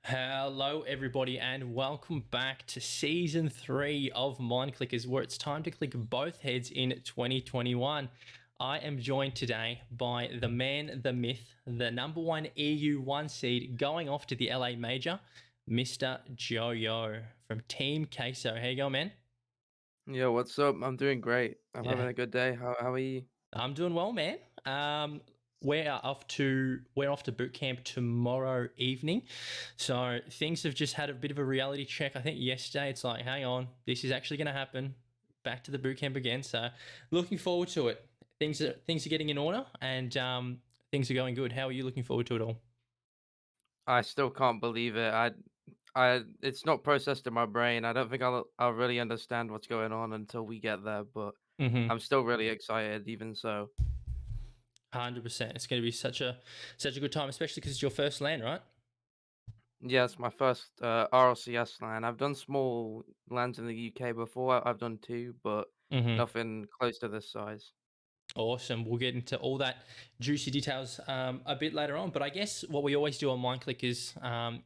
Hello, everybody, and welcome back to season 3 of Mindclickers, where it's time to click both heads in 2021. I am joined today by the man, the myth, the number one EU1 seed going off to the LA Major, Mr. Joyo from Team Queso. How you going, man? Yo, what's up? I'm doing great. I'm Yeah, having a good day. How are you? I'm doing well, man. We're off to boot camp tomorrow evening, so things have just had a bit of a reality check. I think yesterday it's like, hang on, this is actually going to happen. Back to the boot camp again. So looking forward to it. Things are getting in order, and things are going good. How are you looking forward to it all? I still can't believe it. It's not processed in my brain. I don't think I'll really understand what's going on until we get there, but Mm-hmm. I'm still really excited even so. 100%. It's going to be such a good time, especially because it's your first land, right? Yeah, it's my first RLCS land. I've done small lands in the UK before. I've done two, but Mm-hmm. nothing close to this size. Awesome. We'll get into all that juicy details a bit later on. But I guess what we always do on Mind Clickers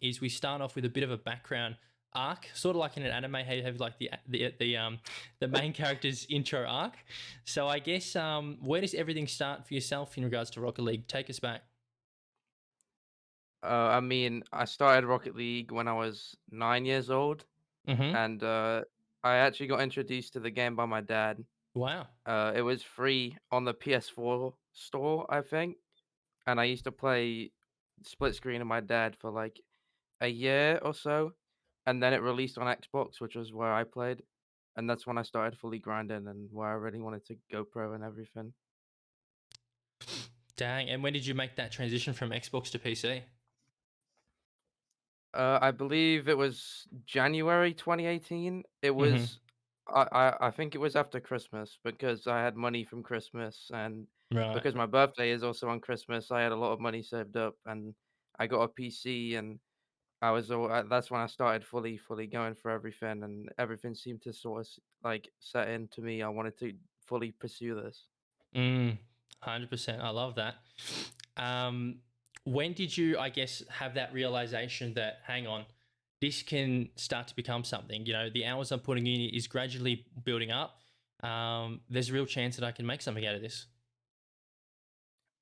is we start off with a bit of a background arc, sort of like in an anime, how you have like the main character's intro arc. So I guess where does everything start for yourself in regards to Rocket League? Take us back. I mean, I started Rocket League when I was 9 years old, Mm-hmm. and I actually got introduced to the game by my dad. Wow. It was free on the PS4 store, I think, and I used to play split screen with my dad for like a year or so, and then it released on Xbox, which was where I played, and that's when I started fully grinding and where I really wanted to go pro and everything. Dang. And when did you make that transition from Xbox to PC? I believe it was January 2018. It Mm-hmm. was I think it was after Christmas because I had money from Christmas and Right. because my birthday is also on Christmas, I had a lot of money saved up and I got a PC and that's when I started fully going for everything and everything seemed to sort of like set into me. I wanted to fully pursue this. 100%. I love that. Um, when did you, I guess, have that realization that, hang on, this can start to become something? You know, the hours I'm putting in is gradually building up. There's a real chance that I can make something out of this.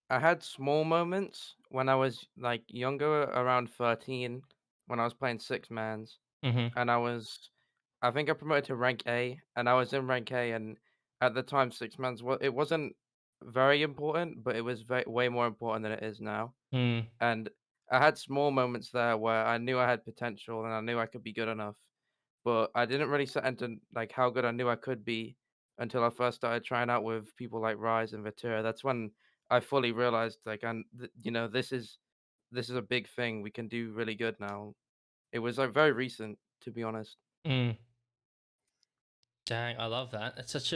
I had small moments when I was like younger, around 13, when I was playing six mans. Mm-hmm. And I think I promoted to rank A, and I was in rank A, and at the time, 6 months, well, it wasn't very important, but it was way more important than it is now. Mm, And I had small moments there where I knew I had potential and I knew I could be good enough, but I didn't really set into like how good I knew I could be until I first started trying out with people like Rise and Vetera. That's when I fully realized, like, this is a big thing. We can do really good now. It was like very recent, to be honest. mm. Dang, I love that. It's such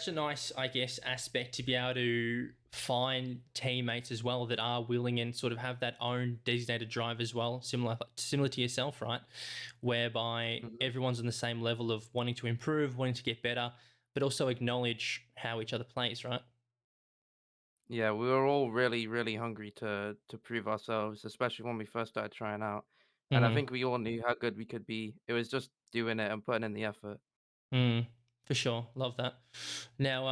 a nice, I guess, aspect to be able to find teammates as well that are willing and sort of have that own designated drive as well, similar to yourself, right? Whereby Mhm. everyone's on the same level of wanting to improve, wanting to get better, but also acknowledge how each other plays, right? Yeah, we were all really hungry to prove ourselves, especially when we first started trying out. And I Mm-hmm. think we all knew how good we could be. It was just doing it and putting in the effort. Mm, for sure. Love that. Now,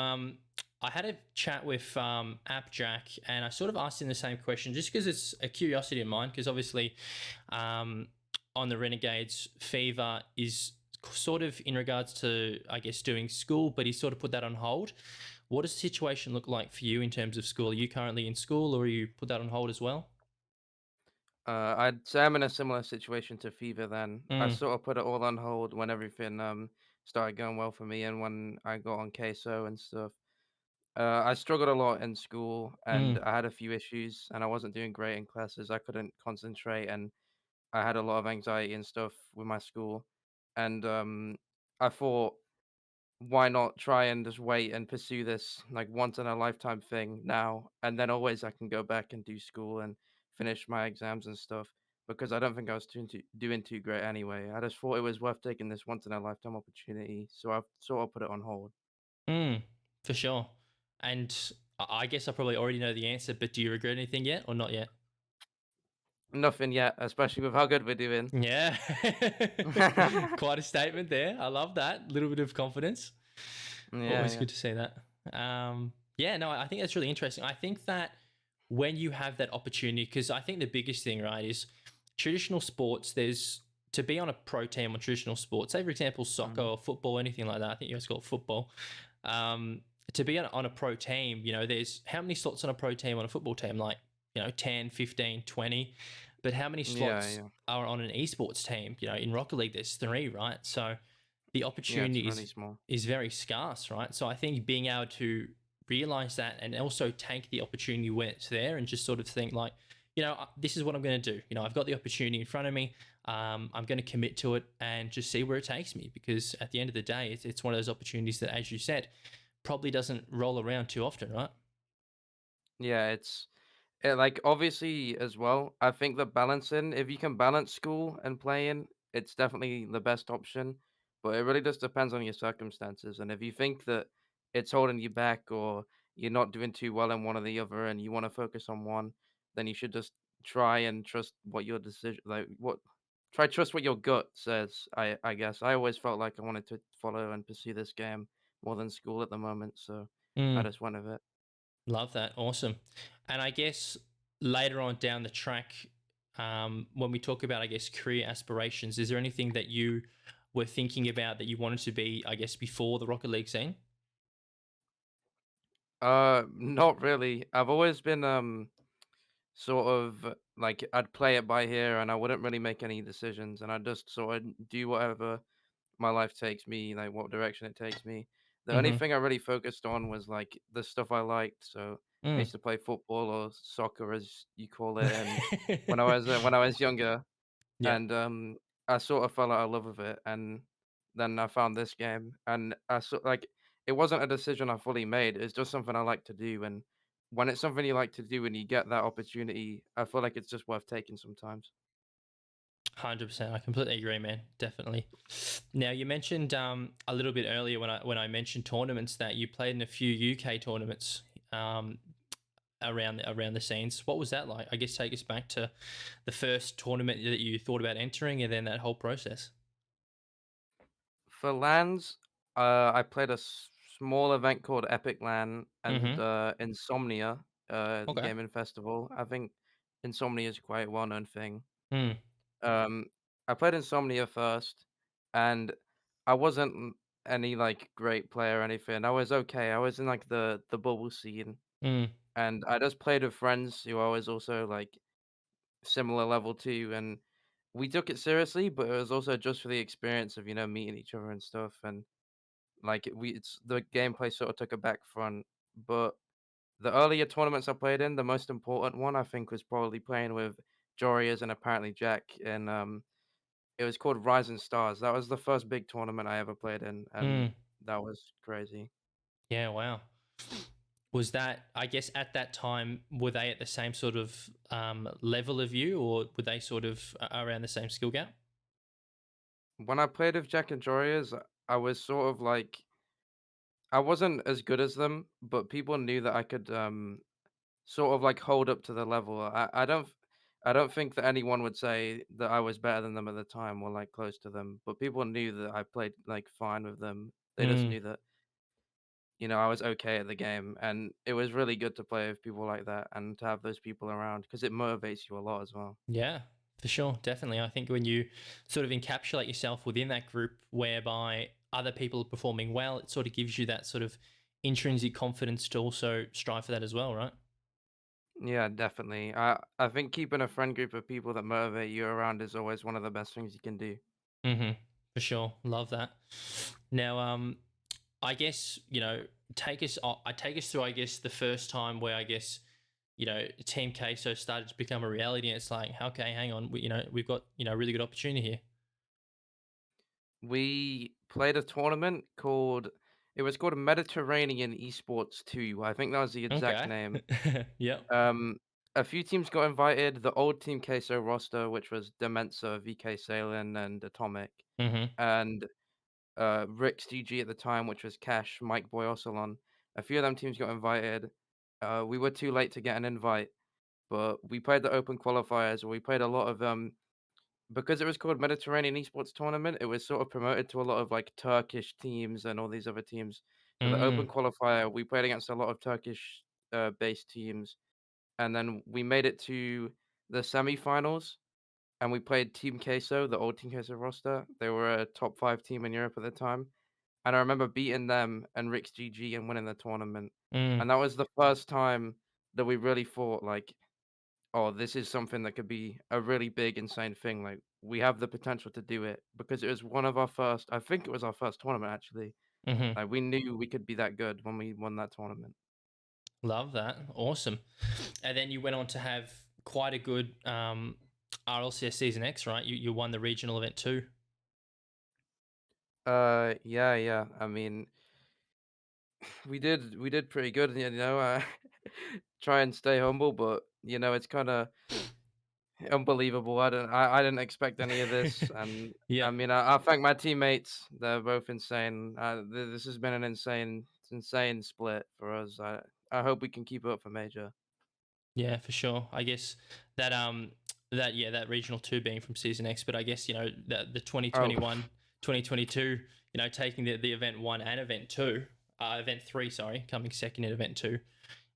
I had a chat with App Jack and I sort of asked him the same question just because it's a curiosity of mine. Because obviously, um, on the Renegades, Fever is sort of in regards to, I guess, doing school, but he sort of put that on hold. What does the situation look like for you in terms of school? Are you currently in school or are you put that on hold as well? I'd say I'm in a similar situation to Fever then. I Mm, sort of put it all on hold when everything started going well for me and when I got on queso and stuff. I struggled a lot in school and mm, I had a few issues and I wasn't doing great in classes. I couldn't concentrate and I had a lot of anxiety and stuff with my school. And I thought, why not try and just wait and pursue this like once in a lifetime thing now? And then always I can go back and do school and finish my exams and stuff because I don't think I was doing too great anyway. I just thought it was worth taking this once in a lifetime opportunity. So I've sort of put it on hold. mm, for sure. And I guess I probably already know the answer, but do you regret anything yet or not yet? Nothing yet, especially with how good we're doing. Yeah. Quite a statement there. I love that. Little bit of confidence. Yeah, Always yeah. good to see that. Yeah, no, I think that's really interesting. I think that when you have that opportunity, because I think the biggest thing, right, is traditional sports, there's to be on a pro team on traditional sports, say, for example, soccer Mhm. or football, anything like that. I think you guys call it football. Um, to be on a pro team, there's how many slots on a pro team on a football team? Like, 10, 15, 20. But how many Yeah, slots yeah. are on an esports team? In Rocket League, there's three, right? So the Yeah, it's opportunity really is small. is very scarce, right? So I think being able to realize that and also take the opportunity when it's there and just sort of think like, this is what I'm going to do. I've got the opportunity in front of me. I'm going to commit to it and just see where it takes me because at the end of the day, it's one of those opportunities that, as you said, probably doesn't roll around too often, right? Yeah, like, obviously, as well, I think the balancing if you can balance school and playing, it's definitely the best option, but it really just depends on your circumstances, and if you think that it's holding you back or you're not doing too well in one or the other and you wanna focus on one, then you should just try and trust what your decision like, what try trust what your gut says, I guess. I always felt like I wanted to follow and pursue this game more than school at the moment, so I Mm, just went with it. love that. Awesome. And I guess later on down the track, when we talk about, I guess, career aspirations, is there anything that you were thinking about that you wanted to be, I guess, before the Rocket League scene? Not really. I've always been sort of like I'd play it by ear and I wouldn't really make any decisions and I'd just sort of do whatever my life takes me, like what direction it takes me. The only Mm-hmm. thing I really focused on was like the stuff I liked. So I Mm. used to play football or soccer as you call it, and when I was younger, Yeah. and I sort of fell out of love with it, and then I found this game, and like it wasn't a decision I fully made. It's just something I like to do, and when it's something you like to do and you get that opportunity, I feel like it's just worth taking sometimes. 100%. I completely agree, man. Definitely. Now, you mentioned a little bit earlier when I mentioned tournaments that you played in a few UK tournaments um, around the scenes. What was that like? I guess take us back to the first tournament that you thought about entering and then that whole process. For LANs, I played a small event called Epic LAN and Mm-hmm. Insomnia Okay. gaming festival. I think Insomnia is quite a well-known thing. Mm, Um, I played Insomnia first, and I wasn't any like great player or anything. I was okay. I was in like the bubble scene, mm, and I just played with friends who I was also like similar level to, and we took it seriously. But it was also just for the experience of meeting each other and stuff, and like it's the gameplay sort of took a back front. But the earlier tournaments I played in, the most important one I think was probably playing with Jorias and apparently Jack in it was called Rising Stars. That was the first big tournament I ever played in, and mm. that was crazy. Yeah, wow. Was that, I guess, at that time, were they at the same sort of level of you or were they sort of around the same skill gap? When I played with Jack and Jorias, I was sort of like I wasn't as good as them, but people knew that I could sort of like hold up to the level. I don't think that anyone would say that I was better than them at the time or like close to them, but people knew that I played like fine with them. They just Mm. knew that I was okay at the game, and it was really good to play with people like that and to have those people around because it motivates you a lot as well. Yeah, for sure. Definitely. I think when you sort of encapsulate yourself within that group whereby other people are performing well, it sort of gives you that sort of intrinsic confidence to also strive for that as well, right? Yeah, definitely. I think keeping a friend group of people that motivate you around is always one of the best things you can do. Mm-hmm. For sure. Love that. Now, I guess, I take us through, I guess, the first time where I guess, Team Queso started to become a reality. And it's like, okay, hang on, we've got, a really good opportunity here. We played a tournament called it was called Mediterranean Esports 2. I think that was the exact Okay. name. Yep. Um, a few teams got invited. The old Team Queso roster, which was Demensa, VK Salen, and Atomic, Mm-hmm. and Rick's DG at the time, which was Cash, Mike Boy Ocelon. A few of them teams got invited. We were too late to get an invite, but we played the open qualifiers, and we played a lot of because it was called Mediterranean Esports Tournament, it was sort of promoted to a lot of like Turkish teams and all these other teams. So the open Mm, qualifier, we played against a lot of Turkish based teams, and then we made it to the semifinals, and we played Team Queso, the old Team Queso roster. They were a top 5 team in Europe at the time, and I remember beating them and Rick's GG and winning the tournament. mm, And that was the first time that we really thought like, oh, this is something that could be a really big, insane thing. Like we have the potential to do it because it was one of our first. I think it was our first tournament actually. mm-hmm. Like we knew we could be that good when we won that tournament. Love that. Awesome. And then you went on to have quite a good RLCS Season X, right? You won the regional event too. Yeah, yeah. I mean, we did pretty good. You know, try and stay humble, but you know, it's kind of unbelievable. I didn't expect any of this, and Yeah. I mean, I thank my teammates. They're both insane. This has been an insane split for us. I hope we can keep it up for major. Yeah, for sure. I guess that that regional two being from Season X, but I guess the Oh, 2021, 2022, taking the event one and event two, event three, sorry, coming second in event two.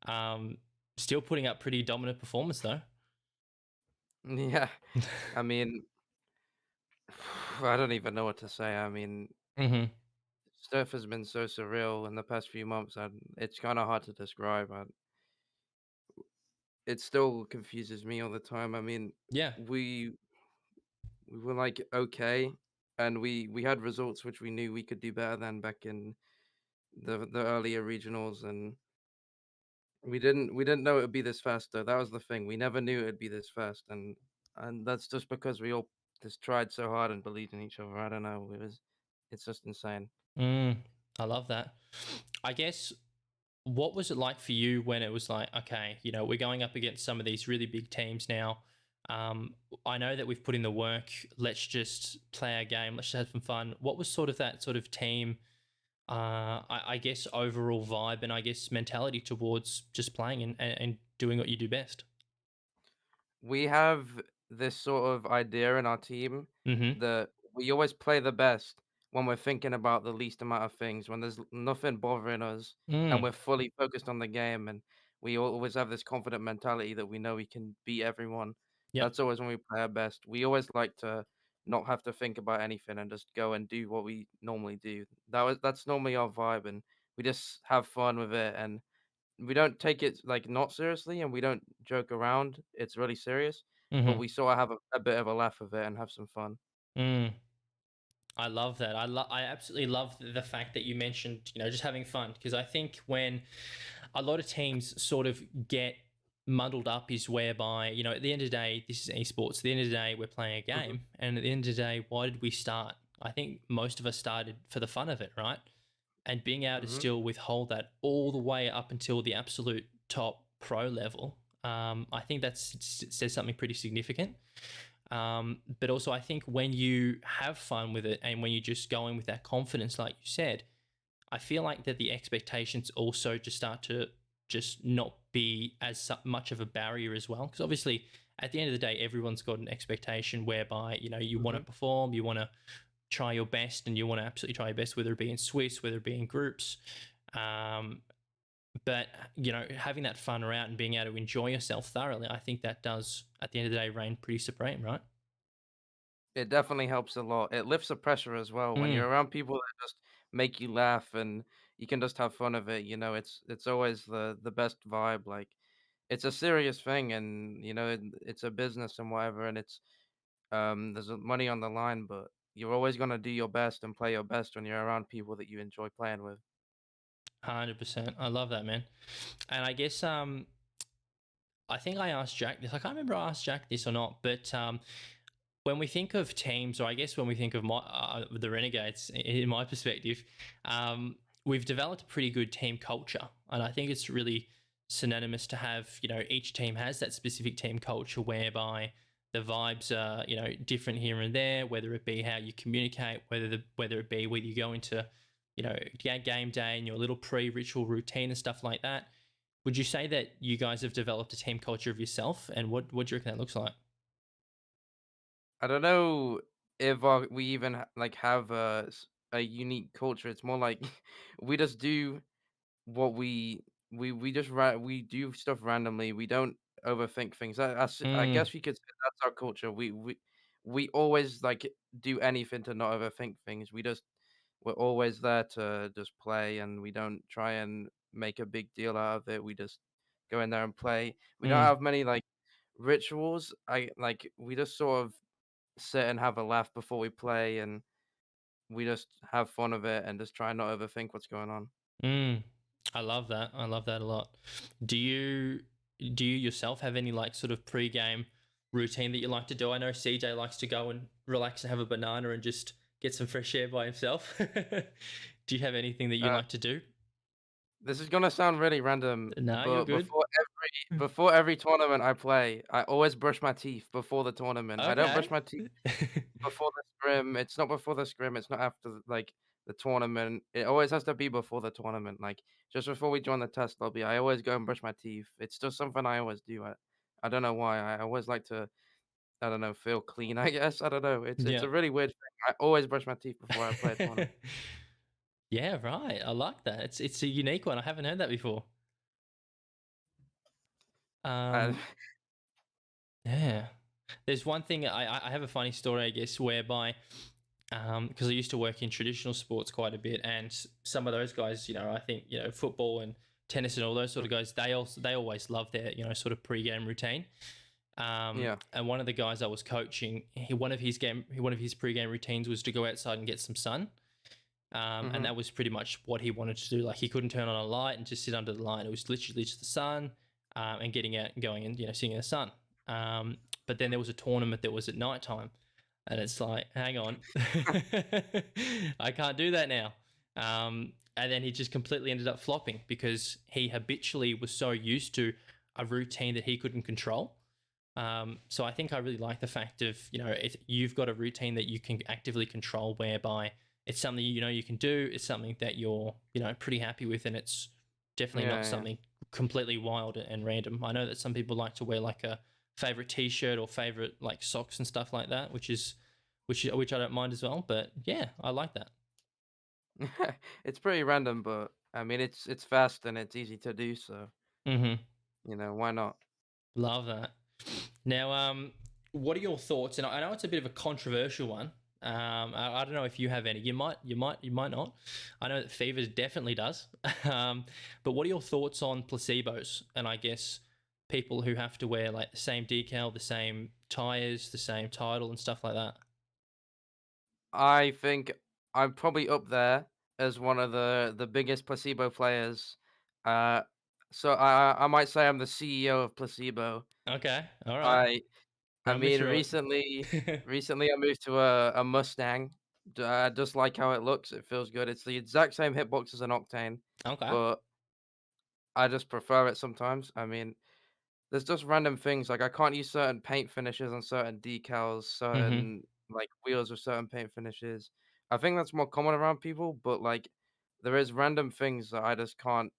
Um, Still putting up pretty dominant performance though. yeah. I mean, I don't even know what to say. I mean, Mm-hmm. stuff has been so surreal in the past few months, and it's kind of hard to describe. It still confuses me all the time. I mean, Yeah. we we were like okay, and we had results which we knew we could do better than back in the earlier regionals, and we didn't know it would be this fast though. That was the thing. We never knew it would be this fast, and that's just because we all just tried so hard and believed in each other. I don't know. It's just insane. Mm, I love that. I guess what was it like for you when it was like, okay, we're going up against some of these really big teams now. Um, I know that we've put in the work. Let's just play our game. Let's just have some fun. What was sort of that sort of team, I guess, overall vibe and I guess mentality towards just playing and doing what you do best? We have this sort of idea in our team Mm-hmm. that we always play the best when we're thinking about the least amount of things, when there's nothing bothering us and Mm. we're fully focused on the game. And we always have this confident mentality that we know we can beat everyone. Yep. That's always when we play our best. We always like to not have to think about anything and just go and do what we normally do. That's normally our vibe, and we just have fun with it. And we don't take it like not seriously, and we don't joke around. It's really serious, but Mm-hmm. we sort of have a bit of a laugh with it and have some fun. Mm. I love that. I absolutely love the fact that you mentioned, just having fun because I think when a lot of teams sort of get muddled up is whereby, at the end of the day, this is esports. At the end of the day, we're playing a Mhm, game. And at the end of the day, why did we start? I think most of us started for the fun of it, right? And being able to mhm. still withhold that all the way up until the absolute top pro level, I think that says something pretty significant. But also, I think when you have fun with it and when you just go in with that confidence, like you said, I feel like that the expectations also just start to just not be as much of a barrier as well. Because obviously, at the end of the day, everyone's got an expectation whereby you want to Mhm. perform, you want to try your best, and you want to absolutely try your best, whether it be in Swiss, whether it be in groups. Um, but having that fun around and being able to enjoy yourself thoroughly, I think that does at the end of the day reign pretty supreme, right? It definitely helps a lot. It lifts the pressure as well when Mm, you're around people that just make you laugh and you can just have fun of it. You know, it's always the best vibe. Like it's a serious thing, and it's a business and whatever, and it's there's money on the line, but you're always gonna do your best and play your best when you're around people that you enjoy playing with. 100%. I love that, man. And I guess I think I asked Jack this. I can't remember I asked Jack this or not, but when we think of teams, or I guess when we think of the Renegades, in my perspective, we've developed a pretty good team culture, and I think it's really synonymous to have. Each team has that specific team culture whereby the vibes are different here and there, whether it be how you communicate, whether it be whether you go into game day and your little pre-ritual routine and stuff like that. Would you say that you guys have developed a team culture of yourself, and what do you reckon that looks like? I don't know if we even like have a unique culture. It's more like we just do what we just we do stuff randomly. We don't overthink things. I Mm, guess we could say that's our culture. We always like do anything to not overthink things. We're always there to just play, and we don't try and make a big deal out of it. We just go in there and play. We don't mm, have many like rituals. We just sort of sit and have a laugh before we play, and we just have fun of it and just try and not overthink what's going on. mm. I love that. I love that a lot. Do you do you yourself have any like sort of pre-game routine that you like to do? I know CJ likes to go and relax and have a banana and just get some fresh air by himself. Do you have anything that you Uh, like to do? this is gonna sound really random, No, you're but good. before every tournament I play, I always brush my teeth before the tournament. I don't Okay. brush my teeth before the scrim. It's not before the scrim. It's not after like the tournament. It always has to be before the tournament. Like just before we join the test lobby, I always go and brush my teeth. It's just something I always do. I don't know why. I always like to. I don't know. Feel clean. I guess. I don't know. It's Yeah. a really weird thing. I always brush my teeth before I play a tournament. Yeah, right. I like that. It's a unique one. I haven't heard that before. Uh, Um, yeah. There's one thing I have a funny story, I guess, whereby because I used to work in traditional sports quite a bit, and some of those guys, I think football and tennis and all those sort of guys, they always love their sort of pre-game routine. yeah. And one of the guys I was coaching, one of his pre-game routines was to go outside and get some sun. And Mhm. that was pretty much what he wanted to do. Like he couldn't turn on a light and just sit under the light. It was literally just the sun, and getting out and going and sitting in the sun. But then there was a tournament that was at night time, and it's like, hang on, I can't do that now. And then he just completely ended up flopping because he habitually was so used to a routine that he couldn't control. So I think I really like the fact of you've got a routine that you can actively control, whereby it's something you can do. It's something that you're pretty happy with, and it's definitely not Yeah, yeah. something completely wild and random. I know that some people like to wear like a favorite T-shirt or favorite like socks and stuff like that, which I don't mind as well. But yeah, I like that. It's pretty random, but I mean, it's fast and it's easy to do, so Mm-hmm. why not? Love that. Now, what are your thoughts? And I know it's a bit of a controversial one. I don't know if you have any. You might not. I know that Fever definitely does. But what are your thoughts on placebos? And I guess people who have to wear like the same decal, the same tires, the same title, and stuff like that. I think I'm probably up there as one of the biggest placebo players. Uh, so I might say I'm the CEO of placebo. Okay, all right. I I Run me mean, through recently it. recently I moved to a Mustang. I just like how it looks. It feels good. It's the exact same hitbox as an Octane, Okay. but I just prefer it sometimes. I mean, there's just random things, like, I can't use certain paint finishes on certain decals, Mm-hmm. certain, like, wheels with certain paint finishes. I think that's more common around people, but, like, there is random things that I just can't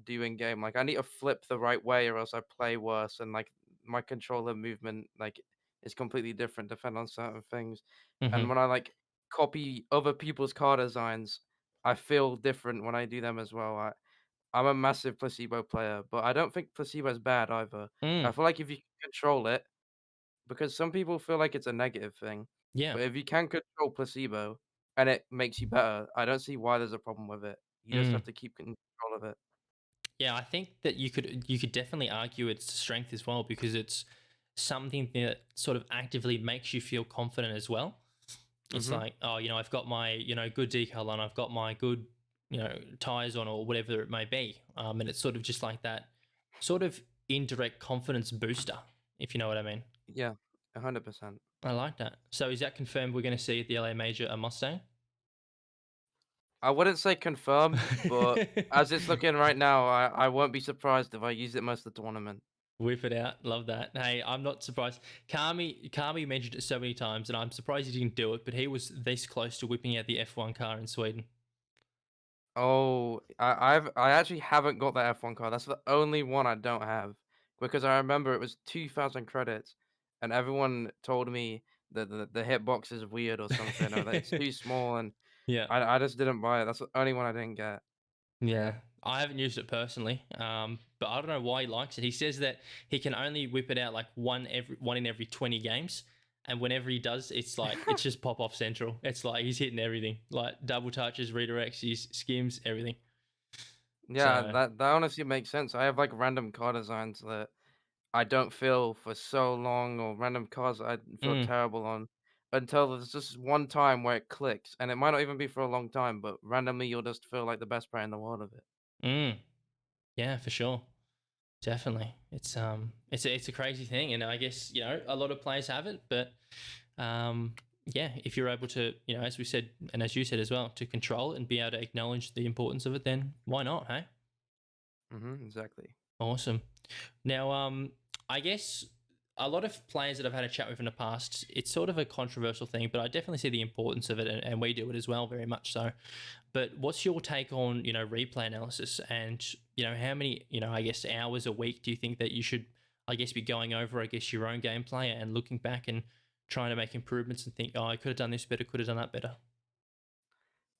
do in game. Like, I need to flip the right way or else I play worse, and, like, my controller movement, like, is completely different depending on certain things. Mm-hmm. And when I, like, copy other people's car designs, I feel different when I do them as well. I'm a massive placebo player, but I don't think placebo is bad either. I Mm. feel like if you can control it, because some people feel like it's a negative thing, Yeah. but if you can control placebo and it makes you better, I don't see why there's a problem with it. You just Mm. have to keep control of it. Yeah, I think that you could definitely argue its strength as well because it's something that sort of actively makes you feel confident as well. It's Mhm. like, oh, I've got my, good decal on, I've got my good, tires on or whatever it may be. And it's sort of just like that sort of indirect confidence booster, if you know what I mean. Yeah, 100%. I like that. So is that confirmed we're going to see at the LA Major a Mustang? I wouldn't say confirmed, but as it's looking right now, I won't be surprised if I use it most of the tournament. Whip it out. Love that. Hey, I'm not surprised. Kami mentioned it so many times, and I'm surprised he didn't do it, but he was this close to whipping out the F1 car in Sweden. I actually haven't got that F1 card. That's the only one I don't have because I remember it was 2,000 credits, and everyone told me that the hitbox is weird or something, or that it's too small, and Yeah. I just didn't buy it. That's the only one I didn't get. Yeah, I haven't used it personally, but I don't know why he likes it. He says that he can only whip it out like one in every 20 games, and whenever he does, it's like it's just pop off central. It's like he's hitting everything, like double touches, redirects, he's skims, everything. Yeah, So, that honestly makes sense. I have like random car designs that I don't feel for so long, or random cars that I feel mm, terrible on until there's just one time where it clicks, and it might not even be for a long time, but randomly you'll just feel like the best player in the world of it. mm, yeah, for sure. Definitely, it's a crazy thing, and I guess a lot of players have it, but yeah, if you're able to, as we said, and as you said as well, to control it and be able to acknowledge the importance of it, then why not? Hey, Exactly. awesome. Now, I guess a lot of players that I've had a chat with in the past, it's sort of a controversial thing, but I definitely see the importance of it, and we do it as well, very much so. But what's your take on replay analysis, and how many I guess hours a week do you think that you should I guess be going over your own gameplay and looking back and trying to make improvements and think, oh, I could have done this better, could have done that better.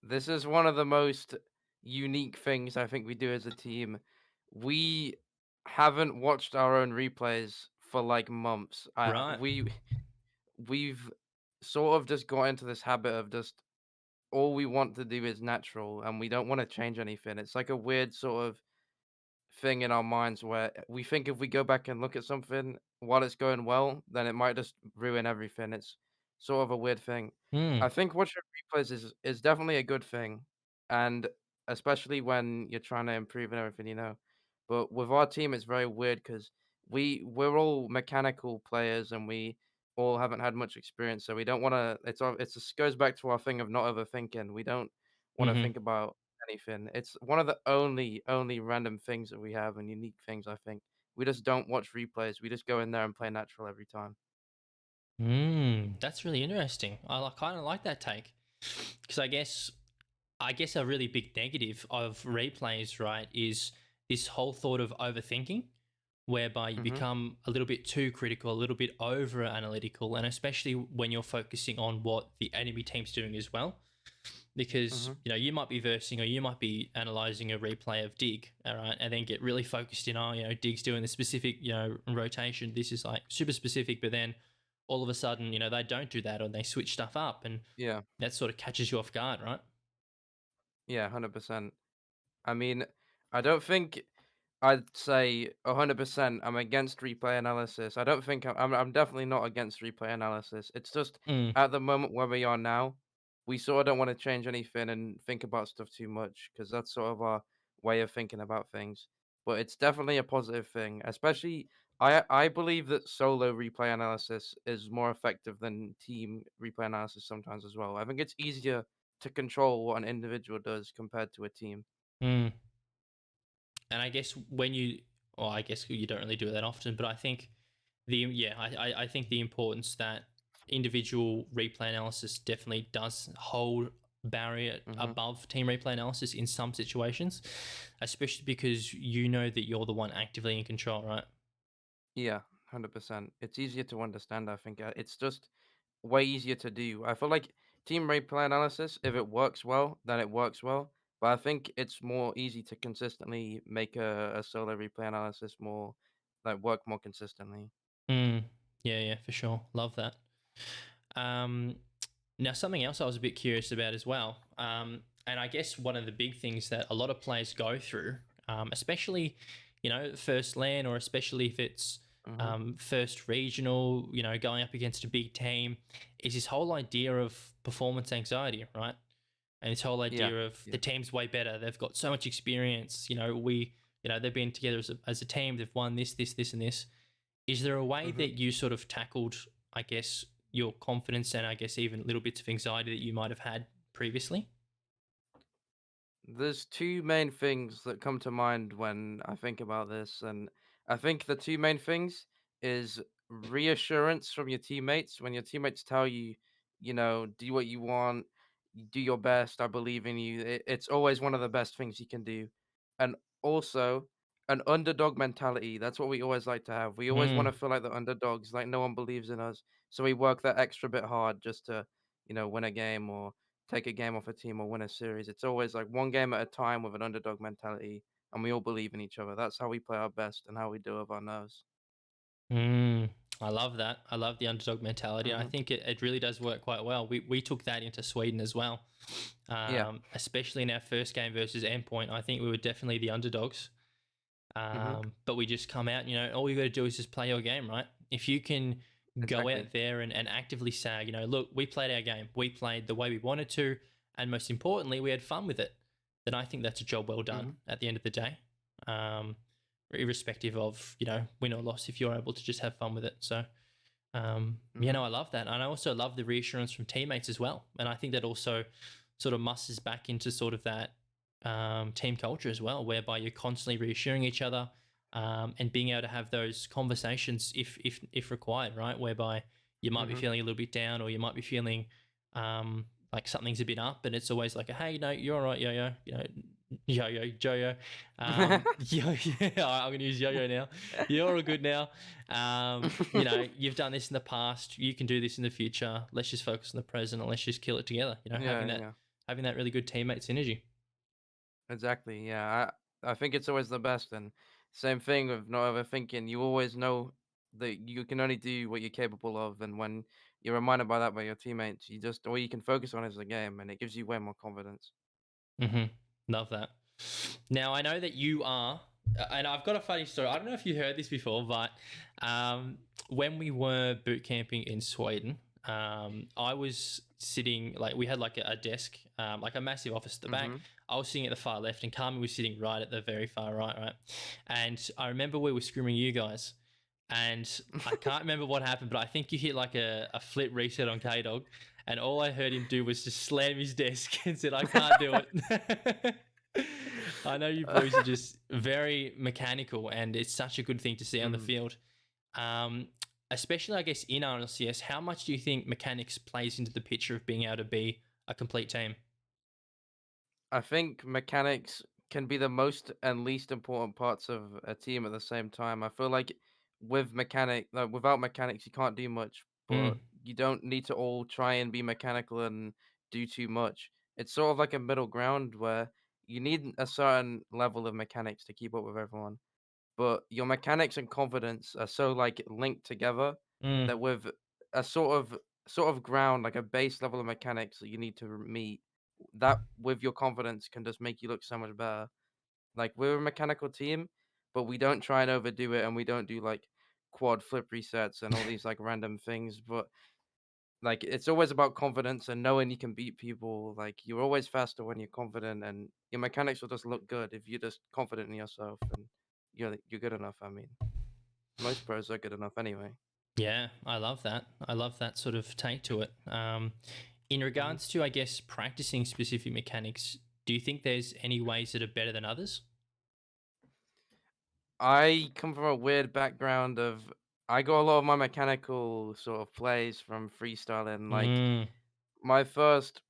This is one of the most unique things I think we do as a team. We haven't watched our own replays for like months. Right. We've sort of just got into this habit of just all we want to do is natural and we don't want to change anything. It's like a weird sort of thing in our minds where we think if we go back and look at something while it's going well, then it might just ruin everything. It's sort of a weird thing. Hmm. I think watching replays is definitely a good thing, and especially when you're trying to improve and everything. But with our team, it's very weird because we're all mechanical players and we all haven't had much experience, so we don't want to. It's just goes back to our thing of not overthinking. We don't want to Mm-hmm. think about anything. It's one of the only random things that we have and unique things, I think. We just don't watch replays. We just go in there and play natural every time. That's really interesting. I kind of like that take because I guess a really big negative of replays, right, is this whole thought of overthinking, whereby you Mhm. become a little bit too critical, a little bit over analytical, and especially when you're focusing on what the enemy team's doing as well. Because Mhm. you might be versing or you might be analyzing a replay of Dig, all right, and then get really focused in, oh, Dig's doing the specific, rotation. This is like super specific, but then all of a sudden, they don't do that or they switch stuff up, and Yeah. that sort of catches you off guard, right? Yeah, 100%. I mean, I don't think I'd say 100% I'm against replay analysis. I don't think I'm definitely not against replay analysis. It's just Mm, at the moment where we are now, we sort of don't want to change anything and think about stuff too much because that's sort of our way of thinking about things. But it's definitely a positive thing, especially I believe that solo replay analysis is more effective than team replay analysis sometimes as well. I think it's easier to control what an individual does compared to a team. mm. And I guess well, I guess you don't really do it that often, but I think I think the importance that individual replay analysis definitely does hold barrier Mhm. above team replay analysis in some situations, especially because you know that you're the one actively in control, right? Yeah, 100%. It's easier to understand, I think. It's just way easier to do. I feel like team replay analysis, if it works well, then it works well. But I think it's more easy to consistently make a solo replay analysis more, like, work more consistently. Mm, yeah, yeah, for sure. Love that. Um, Now, something else I was a bit curious about as well, and I guess one of the big things that a lot of players go through, especially first LAN or especially if it's Hmm. first regional, going up against a big team, is this whole idea of performance anxiety, right? And this whole Yeah, idea of the yeah. team's way better. They've got so much experience. They've been together as a team. They've won this, and this. Is there a way Hmm. that you sort of tackled, I guess, your confidence and I guess even little bits of anxiety that you might have had previously? There's two main things that come to mind when I think about this, and I think the two main things is reassurance from your teammates when your teammates tell you, do what you want. You do your best. I believe in you. It's always one of the best things you can do. And also, an underdog mentality. That's what we always like to have. We always want Mm. to feel like the underdogs, like no one believes in us. So we work that extra bit hard just to, win a game or take a game off a team or win a series. It's always like one game at a time with an underdog mentality, and we all believe in each other. That's how we play our best and how we deal with our nerves. Mm. I love that. I love the underdog mentality. And I Hmm. think it really does work quite well. We took that into Sweden as well, Yeah. especially in our first game versus Endpoint. I think we were definitely the underdogs. Hmm. But we just come out, all you got to do is just play your game, right? If you can go Exactly. out there and actively say, look, we played our game, we played the way we wanted to, and most importantly, we had fun with it, then I think that's a job well done Hmm. at the end of the day. Um, Irrespective of, win or loss, if you're able to just have fun with it. So, Hmm. I love that. And I also love the reassurance from teammates as well. And I think that also sort of musters back into sort of that team culture as well, whereby you're constantly reassuring each other and being able to have those conversations if required, right? Whereby you might be Hmm. feeling a little bit down or you might be feeling like something's a bit up, and it's always like, hey, no, you're all right, yo-yo, yo-yo, Joyo. Yo, yeah, I'm going to use yo-yo now. You're all good now. You've done this in the past. You can do this in the future. Let's just focus on the present and let's just kill it together. Yeah, yeah. Having that really good teammate synergy. Exactly. Yeah. I think it's always the best. And same thing with not overthinking. You always know that you can only do what you're capable of. And when you're reminded by that by your teammates, you just all you can focus on is the game, and it gives you way more confidence. Mm-hmm. Love that. Now I know that you are, and I've got a funny story. I don't know if you heard this before, but when we were boot camping in Sweden, I was sitting like we had like a desk, like a massive office at the back. Mm-hmm. I was sitting at the far left, and Carmen was sitting right at the very far right, right. And I remember we were screaming you guys, and I can't remember what happened, but I think you hit like a flip reset on K Dog, and all I heard him do was just slam his desk and said, "I can't do it." I know you boys are just very mechanical, and it's such a good thing to see on the Mhm. field. Um, Especially, I guess, in RLCS, how much do you think mechanics plays into the picture of being able to be a complete team? I think mechanics can be the most and least important parts of a team at the same time. I feel like without mechanics, you can't do much, Mm, but you don't need to all try and be mechanical and do too much. It's sort of like a middle ground where you need a certain level of mechanics to keep up with everyone, but your mechanics and confidence are so like linked together mm, that with a sort of ground, like a base level of mechanics that you need to meet, that with your confidence can just make you look so much better. Like we're a mechanical team, but we don't try and overdo it, and we don't do like quad flip resets and all these like random things. But like it's always about confidence and knowing you can beat people. Like you're always faster when you're confident, and your mechanics will just look good if you're just confident in yourself and you're good enough. I mean, most pros are good enough anyway. yeah, I love that. I love that sort of take to it. In Mhm. regards to, I guess, practicing specific mechanics, do you think there's any ways that are better than others? I come from a weird background of I got a lot of my mechanical sort of plays from freestyling. Like Mm, my first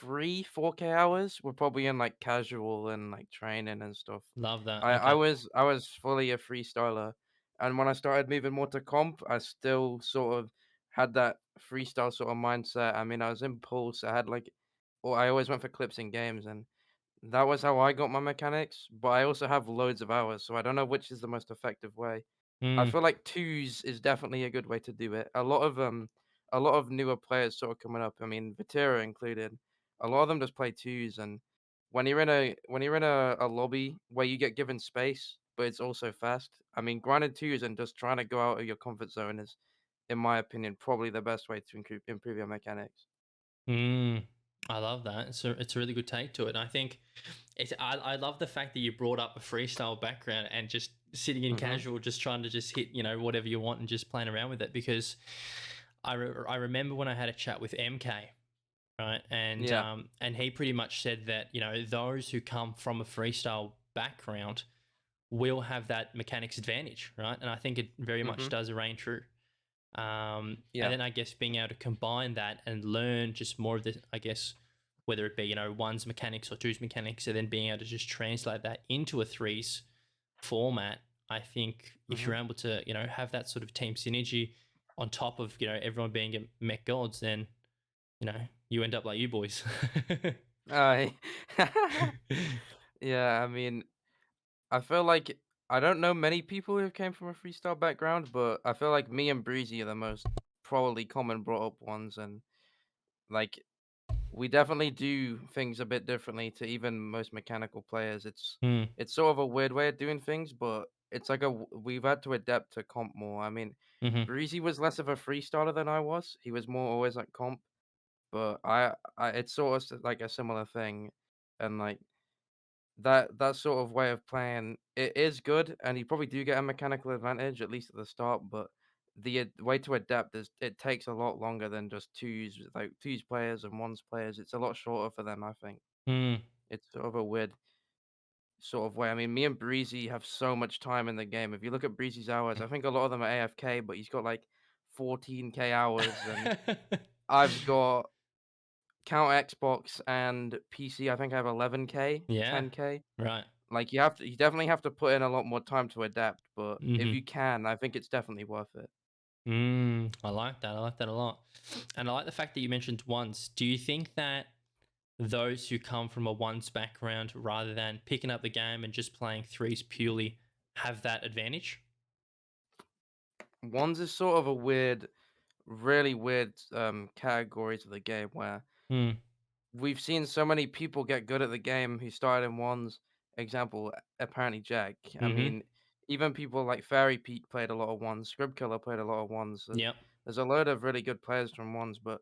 4K hours were probably in like casual and like training and stuff. love that. I Okay. was I was fully a freestyler, and when I started moving more to comp, I still sort of had that freestyle sort of mindset. I mean, I was in pulse. I had like, well, I always went for clips in games, and that was how I got my mechanics. But I also have loads of hours, so I don't know which is the most effective way. I Mm, feel like twos is definitely a good way to do it. A lot of newer players sort of coming up. I mean, Vatira included. A lot of them just play twos, and when you're in a lobby where you get given space, but it's also fast. I mean, grinding twos and just trying to go out of your comfort zone is, in my opinion, probably the best way to improve your mechanics. mm. I love that. It's a really good take to it. And I think I love the fact that you brought up a freestyle background and just sitting in Mhm. casual, just trying to just hit, whatever you want and just playing around with it. Because I remember when I had a chat with MK, right? Yeah. And he pretty much said that, those who come from a freestyle background will have that mechanics advantage, right? And I think it very much Mhm. does reign true. And Yeah. then I guess being able to combine that and learn just more of the, I guess, whether it be, ones mechanics or twos mechanics, and then being able to just translate that into a threes format. I think if Hmm. you're able to, have that sort of team synergy on top of, everyone being a mech gods, then, you know, you end up like you boys. Uh, yeah, I mean, I feel like I don't know many people who came from a freestyle background, but I feel like me and Breezy are the most probably common brought up ones, and like we definitely do things a bit differently to even most mechanical players. Mm, It's sort of a weird way of doing things, but it's like we've had to adapt to comp more. I mean, hmm Breezy was less of a freestyler than I was. He was more always like comp, but I it's sort of like a similar thing, and like that sort of way of playing it is good, and you probably do get a mechanical advantage at least at the start. But the way to adapt is it takes a lot longer than just twos players and ones players. It's a lot shorter for them, I think. mm. It's sort of a weird sort of way. I mean, me and Breezy have so much time in the game. If you look at Breezy's hours, I think a lot of them are AFK, but he's got like 14K hours, and I've got count Xbox and PC. I think I have 11K, Yeah, 10K. right. Like you definitely have to put in a lot more time to adapt, but if hmm you can, I think it's definitely worth it. I like that. I like that a lot. And I like the fact that you mentioned ones. Do you think that those who come from a ones background rather than picking up the game and just playing threes purely have that advantage? Ones is sort of a weird, really weird category to the game where Mm, we've seen so many people get good at the game who started in ones. Example, apparently Jack. I mm-hmm. mean, even people like Fairy Peak played a lot of ones. Scribkiller played a lot of ones. Yep. There's a load of really good players from ones, but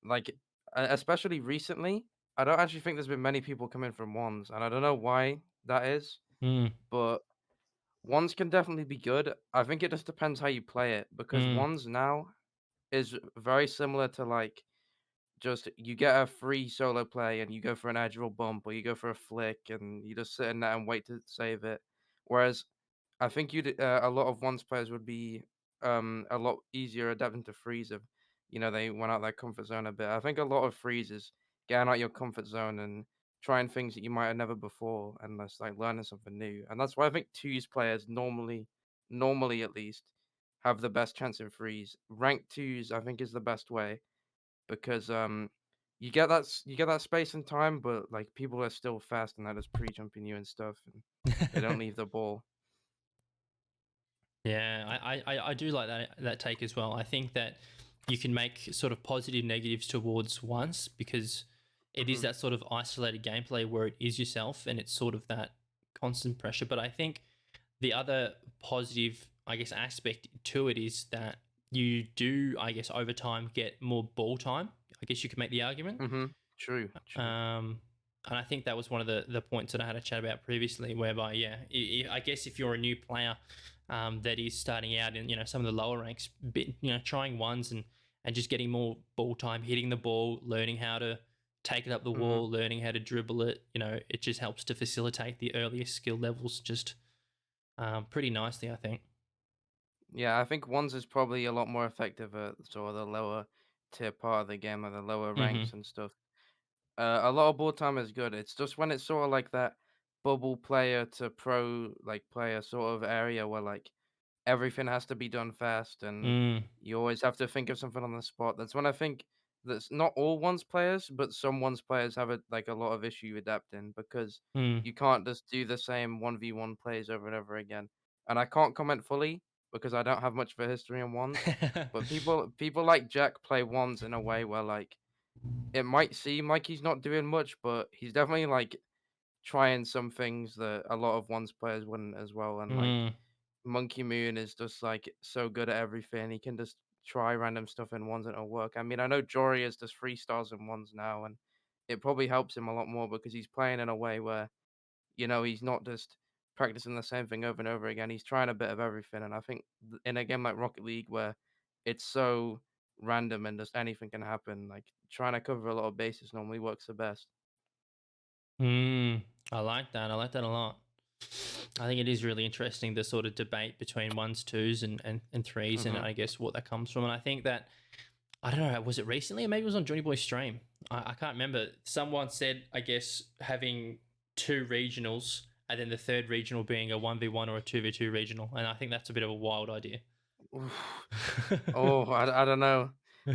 like especially recently, I don't actually think there's been many people coming from ones, and I don't know why that is. Mm, But ones can definitely be good. I think it just depends how you play it because mm, ones now is very similar to like just you get a free solo play and you go for an agile bump or you go for a flick and you just sit in there and wait to save it. Whereas I think a lot of ones players would be a lot easier adapting to freeze if they went out their comfort zone a bit. I think a lot of freeze is getting out your comfort zone and trying things that you might have never before and that's like learning something new. And that's why I think twos players normally at least have the best chance in freeze. Rank twos I think is the best way because you get that space and time, but like people are still fast and that is pre jumping you and stuff, and they don't mm. leave the ball. Yeah, I do like that take as well. I think that you can make sort of positive negatives towards once because it is Hmm. that sort of isolated gameplay where it is yourself and it's sort of that constant pressure. But I think the other positive, I guess, aspect to it is that you do, I guess, over time get more ball time. I guess you could make the argument. Hmm. True. True. Um, and I think that was one of the points that I had a chat about previously, whereby, yeah, I guess if you're a new player that is starting out in some of the lower ranks, trying ones and just getting more ball time, hitting the ball, learning how to take it up the Hmm. wall, learning how to dribble it, it just helps to facilitate the earliest skill levels just pretty nicely, I think. Yeah, I think ones is probably a lot more effective at sort of the lower tier part of the game, like the lower Mm-hmm. ranks and stuff. A lot of ball time is good. It's just when it's sort of like that bubble player to pro like player sort of area where like everything has to be done fast and Mm, you always have to think of something on the spot. That's when I think that's not all ones players, but some ones players have like a lot of issue adapting because mm. you can't just do the same 1v1 plays over and over again. And I can't comment fully because I don't have much of a history in ones, but people like Jack play ones in a way where like it might seem like he's not doing much, but he's definitely like trying some things that a lot of ones players wouldn't as well. And like mm. Monkey Moon is just like so good at everything. He can just try random stuff in ones and it'll work. I mean, I know Jory is just three stars in ones now, and it probably helps him a lot more because he's playing in a way where he's not just practicing the same thing over and over again. He's trying a bit of everything, and I think in a game like Rocket League where it's so random and just anything can happen, like trying to cover a lot of bases normally works the best. Mm, I like that. I like that a lot. I think it is really interesting the sort of debate between ones, twos, and threes, and Hmm. I guess what that comes from. And I think that I don't know, was it recently or maybe it was on Johnny Boy's stream? I can't remember. Someone said, I guess, having two regionals and then the third regional being a 1v1 or a 2v2 regional. And I think that's a bit of a wild idea. Oof. Oh, I don't know.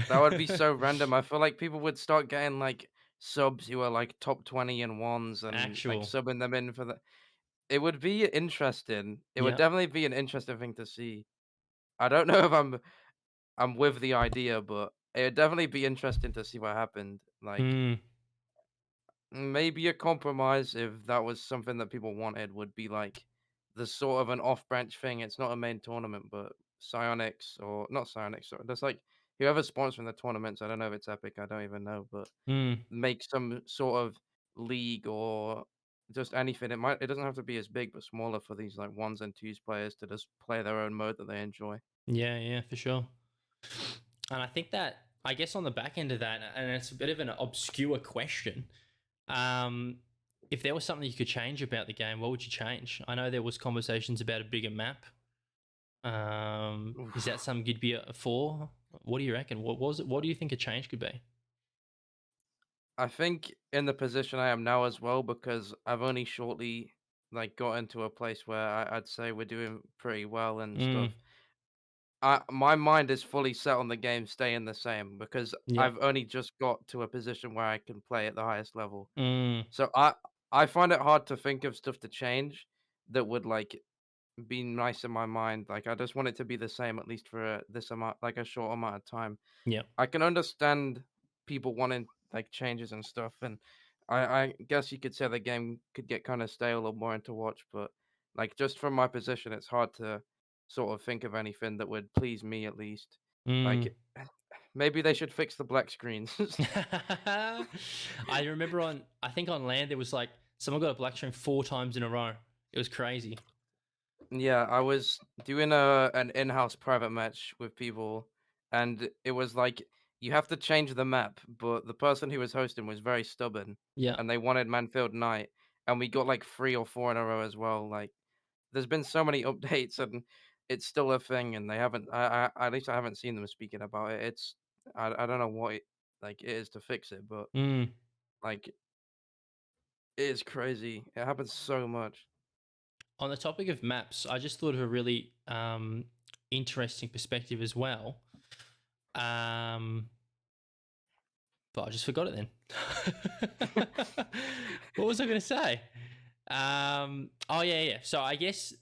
That would be so random. I feel like people would start getting like subs who are like top 20 and ones and like Actual. subbing them in for the. It would be interesting. It would Yeah. definitely be an interesting thing to see. I don't know if I'm with the idea, but it would definitely be interesting to see what happened. Like Mm, maybe a compromise, if that was something that people wanted, would be like the sort of an off-branch thing. It's not a main tournament, but Psionics or not Psionics. Sorry, there's like whoever's sponsoring the tournaments. I don't know if it's Epic. I don't even know, but mm. make some sort of league or just anything. It doesn't have to be as big, but smaller for these like ones and twos players to just play their own mode that they enjoy. Yeah, yeah, for sure. And I think that, I guess on the back end of that, and it's a bit of an obscure question, um, if there was something you could change about the game, what would you change? I know there was conversations about a bigger map. Is that Oof. something you'd be for? What do you reckon? What was it? What do you think a change could be? I think in the position I am now as well, because I've only shortly like got into a place where I'd say we're doing pretty well and Mm, stuff. My mind is fully set on the game staying the same because yeah. I've only just got to a position where I can play at the highest level. Mm, So I find it hard to think of stuff to change that would like be nice in my mind. Like I just want it to be the same at least for this amount, like a short amount of time. yeah. I can understand people wanting like changes and stuff, and I guess you could say the game could get kind of stale or boring to watch, but like just from my position, it's hard to sort of think of anything that would please me at least. Mm. Like maybe they should fix the black screens. I remember I think on land, there was like, someone got a black string 4 times in a row. It was crazy. Yeah, I was doing an in-house private match with people, and it was like you have to change the map, but the person who was hosting was very stubborn, Yeah. and they wanted Manfield Night, and we got like 3 or 4 in a row as well. Like, there's been so many updates, and it's still a thing, and they haven't. At least I haven't seen them speaking about it. I don't know what like it is to fix it, but Mm. like it is crazy. It happens so much. On the topic of maps, I just thought of a really interesting perspective as well. Um, but I just forgot it then. What was I going to say? Oh yeah, yeah. So I guess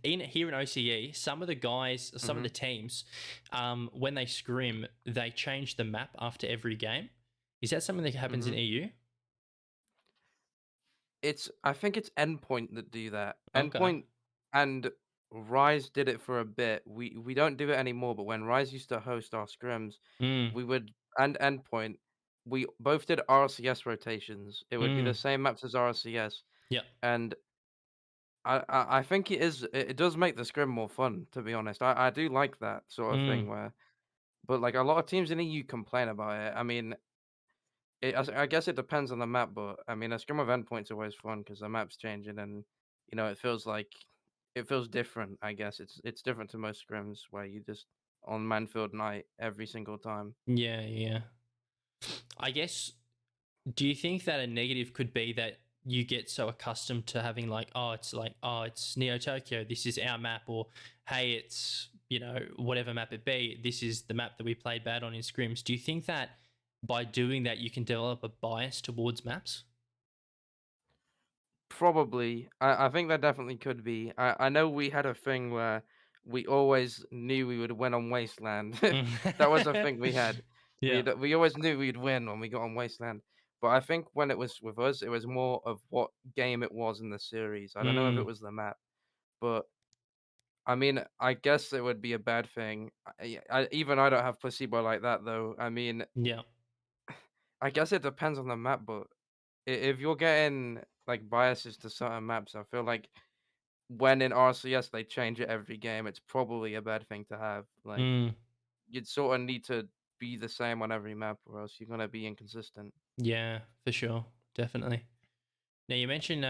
in here in OCE, some of the guys, some of Hmm. the teams, when they scrim, they change the map after every game. Is that something that happens in Hmm. EU? I think it's Endpoint that do that. Okay. Endpoint and Rise did it for a bit. We don't do it anymore, but when Rise used to host our scrims, Mm, we would and Endpoint, we both did RLCS rotations. It would be the mm, same maps as RLCS, yeah. and I think it does make the scrim more fun, to be honest. I do like that sort of Mm, thing where, but like a lot of teams in EU complain about it. I mean, I guess it depends on the map, but I mean, a scrim of endpoint's always fun because the map's changing and it feels like it feels different. I guess it's different to most scrims where you just on Manfield night every single time. yeah, yeah. I guess, do you think that a negative could be that you get so accustomed to having like, oh, it's Neo Tokyo, this is our map, or hey, it's, whatever map it be, this is the map that we played bad on in scrims. Do you think that by doing that you can develop a bias towards maps? Probably, I think that definitely could be. I know we had a thing where we always knew we would win on Wasteland. That was a thing we had. Yeah. We always knew we'd win when we got on Wasteland. But I think when it was with us, it was more of what game it was in the series. I don't know if it Mm, was the map, but I mean, I guess it would be a bad thing. Even I don't have placebo like that though. I mean, yeah. I guess it depends on the map, but if you're getting like biases to certain maps, I feel like when in RCS they change it every game, it's probably a bad thing to have. Like Mm, you'd sort of need to be the same on every map, or else you're gonna be inconsistent. yeah, for sure. Definitely. Now you mentioned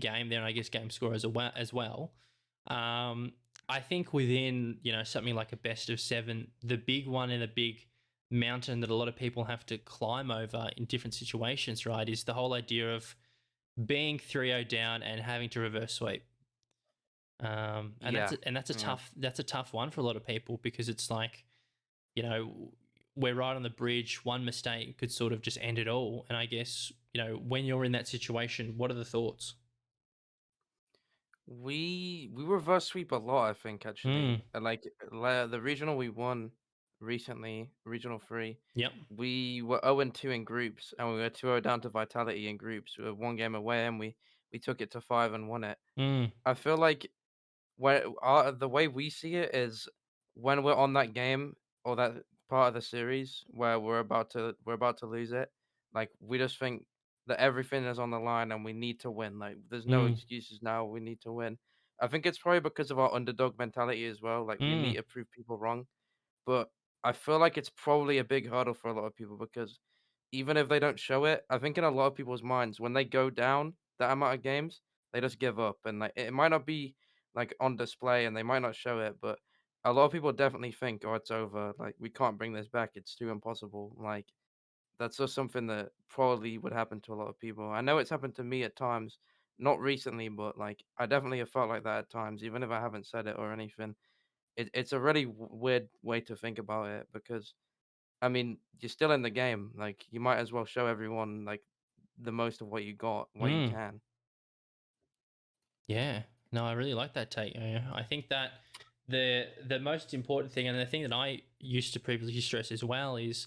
game there, and I guess game score as well. I think within something like a best of seven, the big one and the big mountain that a lot of people have to climb over in different situations, right? Is the whole idea of being 3-0 down and having to reverse sweep. And Yeah, that's a yeah. tough one for a lot of people because it's like, you know, we're right on the bridge. One mistake could sort of just end it all. And I guess, when you're in that situation, what are the thoughts? We reverse sweep a lot, I think, Mm, actually. The regional we won recently, regional three, yep. we were 0-2 in groups, and we were 2-0 down to Vitality in groups. We were one game away, and we took it to five and won it. Mm, I feel like the way we see it is when we're on that game or that part of the series where we're about to lose it, like we just think that everything is on the line and we need to win. Like there's no mm, excuses now. We need to win. I think it's probably because of our underdog mentality as well. Like we need mm, to prove people wrong. But I feel like it's probably a big hurdle for a lot of people because even if they don't show it, I think in a lot of people's minds, when they go down that amount of games, they just give up. And like it might not be like on display and they might not show it, but a lot of people definitely think, oh, it's over. Like we can't bring this back. It's too impossible. Like that's just something that probably would happen to a lot of people. I know it's happened to me at times, not recently, but like I definitely have felt like that at times, even if I haven't said it or anything. It's a really weird way to think about it because I mean, you're still in the game. Like, you might as well show everyone like the most of what you got, what you mm. can. Yeah. No, I really like that take. I think that the most important thing, and the thing that I used to previously stress as well, is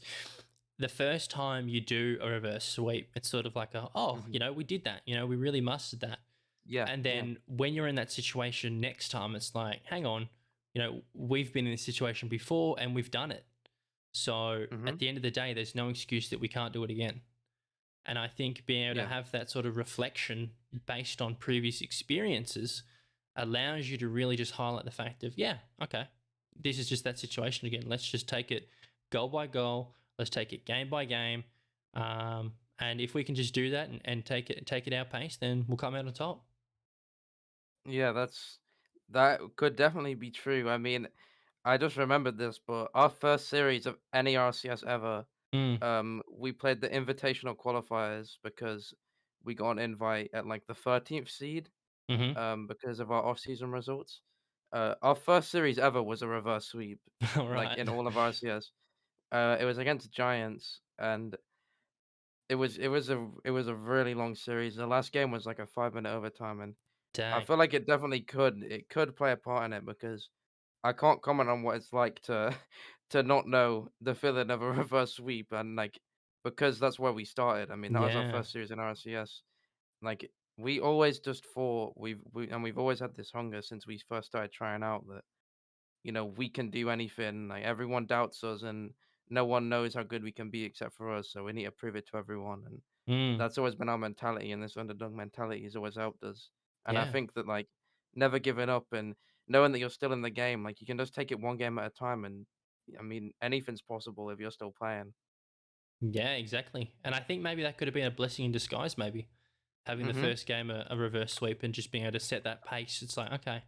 the first time you do a reverse sweep, it's sort of like Hmm. we did that. We really mastered that. Yeah, And yeah. then when you're in that situation next time, it's like, hang on, we've been in this situation before and we've done it. So Hmm. at the end of the day, there's no excuse that we can't do it again. And I think being able to Yeah, have that sort of reflection based on previous experiences allows you to really just highlight the fact of, yeah, okay, this is just that situation again. Let's just take it goal by goal. Let's take it game by game. And if we can just do that and take it our pace, then we'll come out on top. yeah. That could definitely be true. I mean, I just remembered this, but our first series of any RCS ever, Mm, we played the invitational qualifiers because we got an invite at like the 13th seed, mm-hmm. because of our off-season results. Our first series ever was a reverse sweep, All like right. in all of RCS. It was against Giants, and it was a really long series. The last game was like a 5-minute overtime, and I Dang. feel like it could play a part in it because I can't comment on what it's like to to not know the feeling of a reverse sweep and like because that's where we started. I mean, that was our Yeah. first series in RCS. Like we always just thought we've always had this hunger since we first started trying out that we can do anything. Like everyone doubts us, and no one knows how good we can be except for us. So we need to prove it to everyone, and Mm, that's always been our mentality. And this underdog mentality has always helped us. And I yeah. think that like never giving up and knowing that you're still in the game, like you can just take it one game at a time. And I mean, anything's possible if you're still playing. Yeah, exactly. And I think maybe that could have been a blessing in disguise, maybe having the Hmm. first game a reverse sweep and just being able to set that pace. It's like, okay,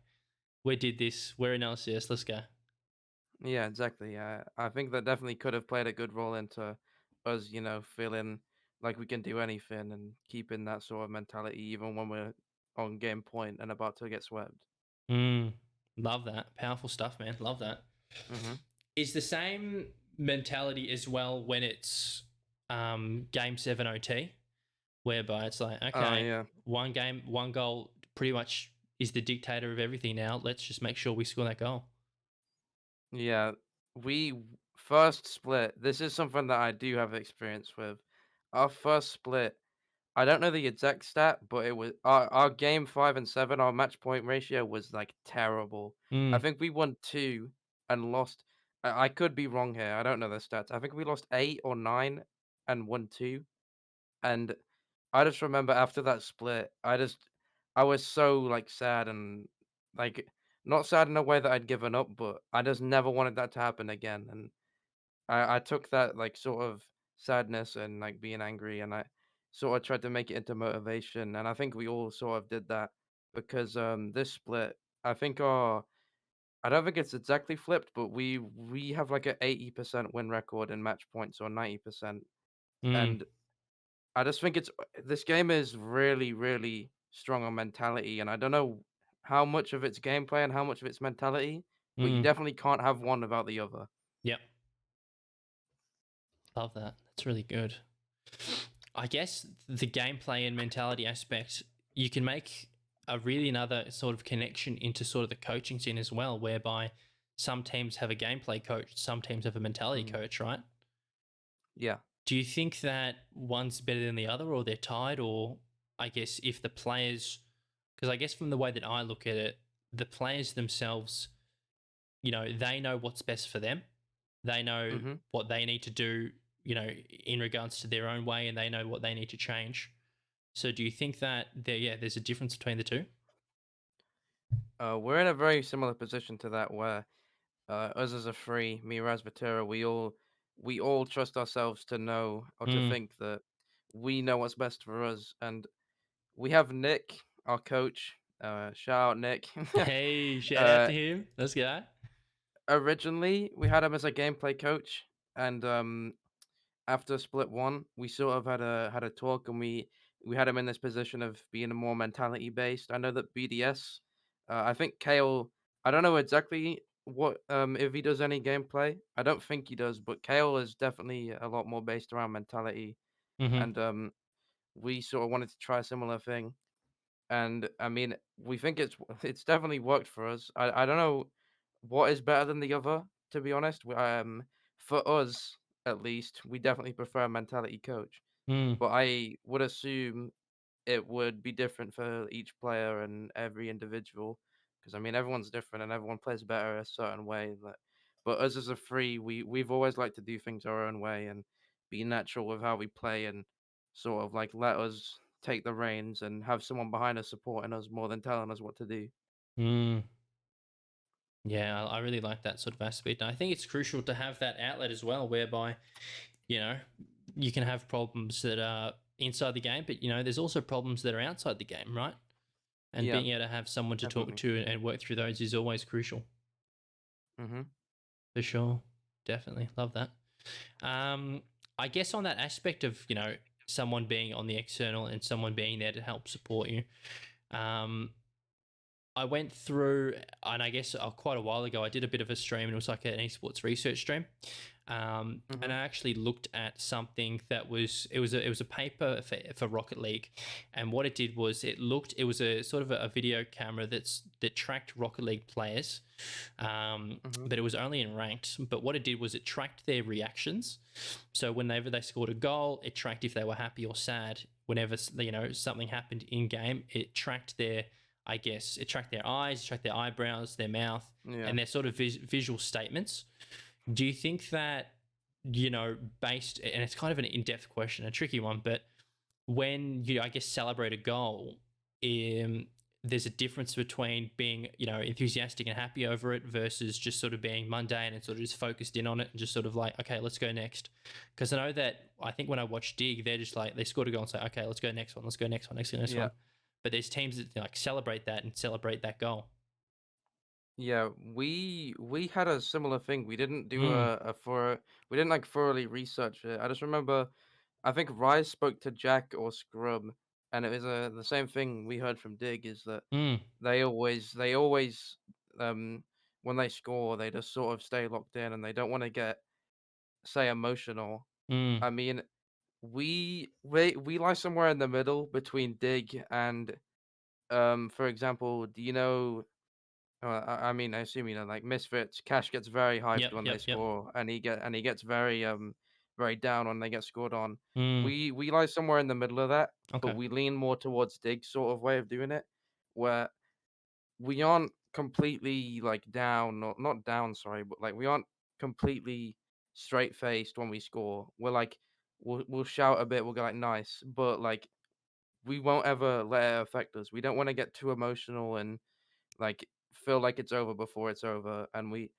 we did this. We're in LCS. Let's go. Yeah, exactly. I think that definitely could have played a good role into us, feeling like we can do anything and keeping that sort of mentality even when we're on game point and about to get swept. Mm, love that. Powerful stuff, man. Love that. Hmm. Is the same mentality as well when it's game 7 OT, whereby it's like, Oh okay, yeah, one game, one goal pretty much is the dictator of everything now. Let's just make sure we score that goal. yeah. First split. This is something that I do have experience with. Our first split. I don't know the exact stat, but it was our game 5 and 7. Our match point ratio was like terrible. I Mm, think we won two and lost. I could be wrong here. I don't know the stats. I think we lost 8 or 9 and won two. And I just remember after that split, I was so like sad and like not sad in a way that I'd given up, but I just never wanted that to happen again. And I took that like sort of sadness and like being angry and I sort of tried to make it into motivation. And I think we all sort of did that because this split, I think I don't think it's exactly flipped, but we have like a 80% win record in match points or 90%. Mm, And I just think this game is really, really strong on mentality, and I don't know how much of it's gameplay and how much of it's mentality, but you mm, definitely can't have one without the other. yep, love that. That's really good. I guess the gameplay and mentality aspect, you can make a really another sort of connection into sort of the coaching scene as well, whereby some teams have a gameplay coach, some teams have a mentality Mm, coach, right? yeah. Do you think that one's better than the other, or they're tied, or I guess if the players, because I guess from the way that I look at it, the players themselves, they know what's best for them. They know Mhm. what they need to do, in regards to their own way, and they know what they need to change. So do you think that there's a difference between the two? We're in a very similar position to that where us as a free, me, Raz, Vatera, we all trust ourselves to know or to Mm. think that we know what's best for us, and we have Nick, our coach. Shout out Nick. Hey, shout out uh, to him. Let's go. Originally, we had him as a gameplay coach, and after split one, we sort of had a talk, and we had him in this position of being more mentality based. I know that BDS, I think Kale. I don't know exactly what if he does any gameplay. I don't think he does, but Kale is definitely a lot more based around mentality, Mm-hmm. and we sort of wanted to try a similar thing. And I mean, we think it's definitely worked for us. I don't know what is better than the other, to be honest. For us at least, we definitely prefer a mentality coach. Mm. But I would assume it would be different for each player and every individual, because I mean everyone's different and everyone plays better a certain way. But us as a free, we've always liked to do things our own way and be natural with how we play and sort of like let us take the reins and have someone behind us supporting us more than telling us what to do. Mm. Yeah, I really like that sort of aspect. And I think it's crucial to have that outlet as well, whereby, you know, you can have problems that are inside the game, but, there's also problems that are outside the game, right? And Yeah, being able to have someone to talk definitely. to and work through those is always crucial. Hmm. For sure. Definitely. Love that. Um, I guess on that aspect of, someone being on the external and someone being there to help support you. Um, I went through, and I guess quite a while ago, I did a bit of a stream, and it was like an esports research stream. And Hmm. I actually looked at something that it was a paper for Rocket League, and what it did was it was a sort of a video camera that tracked Rocket League players, Hmm. but it was only in ranked. But what it did was it tracked their reactions. So whenever they scored a goal, it tracked if they were happy or sad. Whenever something happened in game, it tracked their, I guess, it tracked their eyes, it tracked their eyebrows, their mouth, Yeah. and their sort of visual statements. Do you think that, based, and it's kind of an in depth question, a tricky one, but when you, I guess, celebrate a goal, um, there's a difference between being, enthusiastic and happy over it versus just sort of being mundane and sort of just focused in on it and just sort of like, okay, let's go next. Because I know that I think when I watch Dig, they're just like, they scored a goal and say, okay, let's go next one, let's go next one, next Yeah. one. But there's teams that like celebrate that and celebrate that goal. Yeah, we had a similar thing. We didn't do Mm, we didn't like thoroughly research it. I just remember I think Rise spoke to Jack or Scrub, and it was the same thing we heard from Dig is that mm, they always um when they score they just sort of stay locked in and they don't want to get say emotional. mm, I mean, we lie somewhere in the middle between Dig and for example, do you know I mean, I assume you know, like Misfits, Cash gets very hyped yep, when they yep, yep. score, and he gets very down when they get scored on. Mm, We lie somewhere in the middle of that, but okay. we lean more towards Dig's sort of way of doing it, where we aren't completely like down, or not down, sorry, but like we aren't completely straight faced when we score. We're like we'll shout a bit, we'll go like nice, but like we won't ever let it affect us. We don't want to get too emotional and like feel like it's over before it's over. And we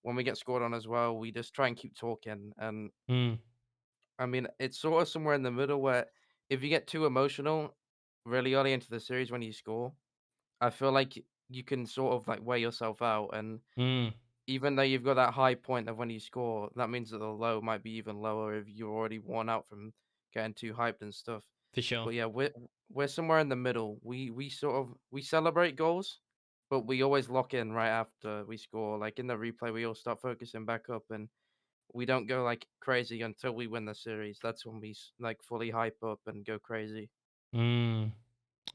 when we get scored on as well, we just try and keep talking. And Mm, I mean, it's sort of somewhere in the middle where if you get too emotional really early into the series when you score, I feel like you can sort of like wear yourself out, and Mm, even though you've got that high point of when you score, that means that the low might be even lower if you're already worn out from getting too hyped and stuff. for sure. But yeah, we're somewhere in the middle. We sort of we celebrate goals, but we always lock in right after we score. Like in the replay, we all start focusing back up, and we don't go like crazy until we win the series. That's when we like fully hype up and go crazy. Mm.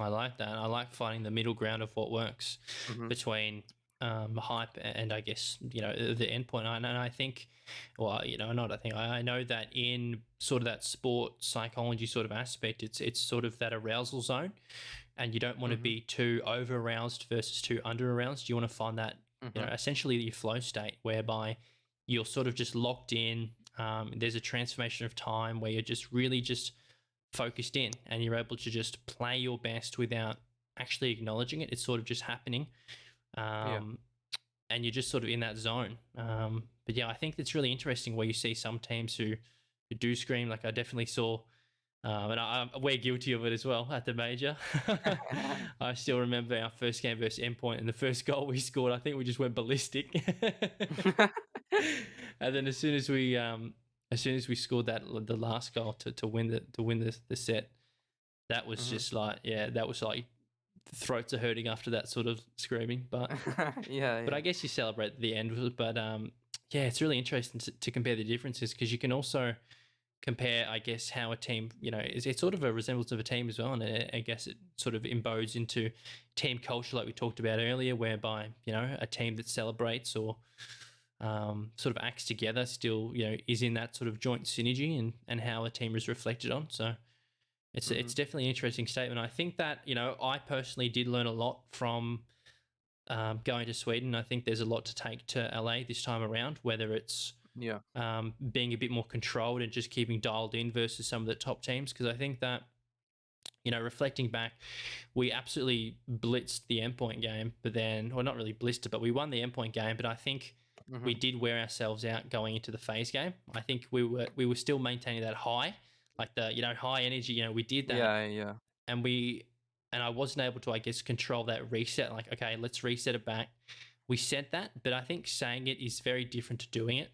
I like that. I like finding the middle ground of what works Mhm. between hype and I guess the endpoint. And I think, well, not I think I know that in sort of that sport psychology sort of aspect, it's sort of that arousal zone, and you don't want to Mhm. be too over aroused versus too under aroused. You want to find that Mhm. essentially your flow state whereby you're sort of just locked in. There's a transformation of time where you're just really just focused in and you're able to just play your best without actually acknowledging it. It's sort of just happening. Yeah. Um, and you're just sort of in that zone. But yeah, I think it's really interesting where you see some teams who do scream. Like I definitely saw, and we're guilty of it as well at the major. I still remember our first game versus Endpoint, and the first goal we scored, I think we just went ballistic. And then as soon as we scored the last goal to win the set, that was Mhm. just like, yeah, that was like throats are hurting after that sort of screaming. Yeah, But yeah. I guess you celebrate the end. But yeah, it's really interesting to compare the differences because you can also compare, I guess, how a team, it's sort of a resemblance of a team as well. And I guess it sort of embodes into team culture, like we talked about earlier, whereby, a team that celebrates or sort of acts together still, is in that sort of joint synergy and how a team is reflected on. So it's Mhm. definitely an interesting statement. I think that, I personally did learn a lot from going to Sweden. I think there's a lot to take to LA this time around, whether it's Yeah. being a bit more controlled and just keeping dialed in versus some of the top teams. Because I think that, reflecting back, we absolutely blitzed the endpoint game, but then, well, not really blitzed it, but we won the endpoint game. But I think we Mhm. did wear ourselves out going into the phase game. I think we were still maintaining that high, like the high energy. We did that, Yeah, yeah. and I wasn't able to, I guess, control that reset. Like, okay, let's reset it back. We said that, but I think saying it is very different to doing it.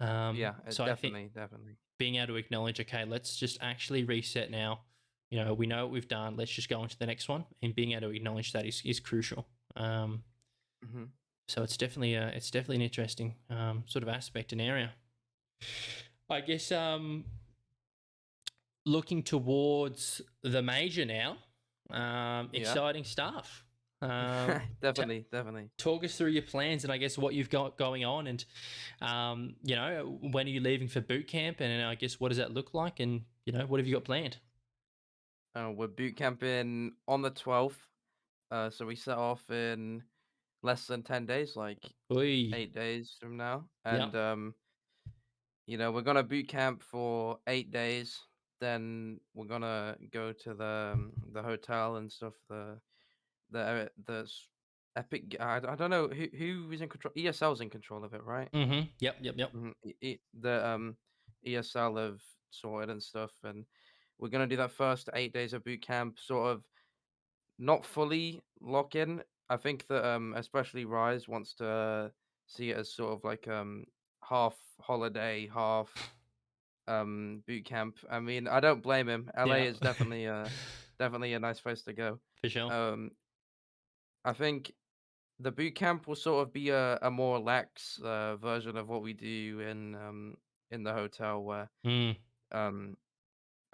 Yeah, So I think definitely, definitely. being able to acknowledge, okay, let's just actually reset now. We know what we've done. Let's just go on to the next one, and being able to acknowledge that is crucial. Mhm. So it's definitely an interesting sort of aspect and area. I guess looking towards the major now, Yeah. exciting stuff. Um, t- Definitely, definitely. Talk us through your plans and I guess what you've got going on, and when are you leaving for boot camp, and I guess what does that look like, and what have you got planned? We're boot camping on the 12th. So we set off in less than 10 days, like Oi, 8 days from now. yeah. And we're gonna boot camp for 8 days. Then we're gonna go to the hotel and stuff. The epic. I don't know who is in control. ESL's in control of it, right? Mm-hmm. Yep. Yep. Yep. The ESL have sorted and stuff, and we're gonna do that first 8 days of boot camp. Sort of not fully lock in. I think that especially Rise wants to see it as sort of like half holiday, half boot camp. I mean, I don't blame him. LA Yeah. is definitely a nice place to go. For sure. Um I think the boot camp will sort of be a more lax version of what we do in the hotel, where Mm. um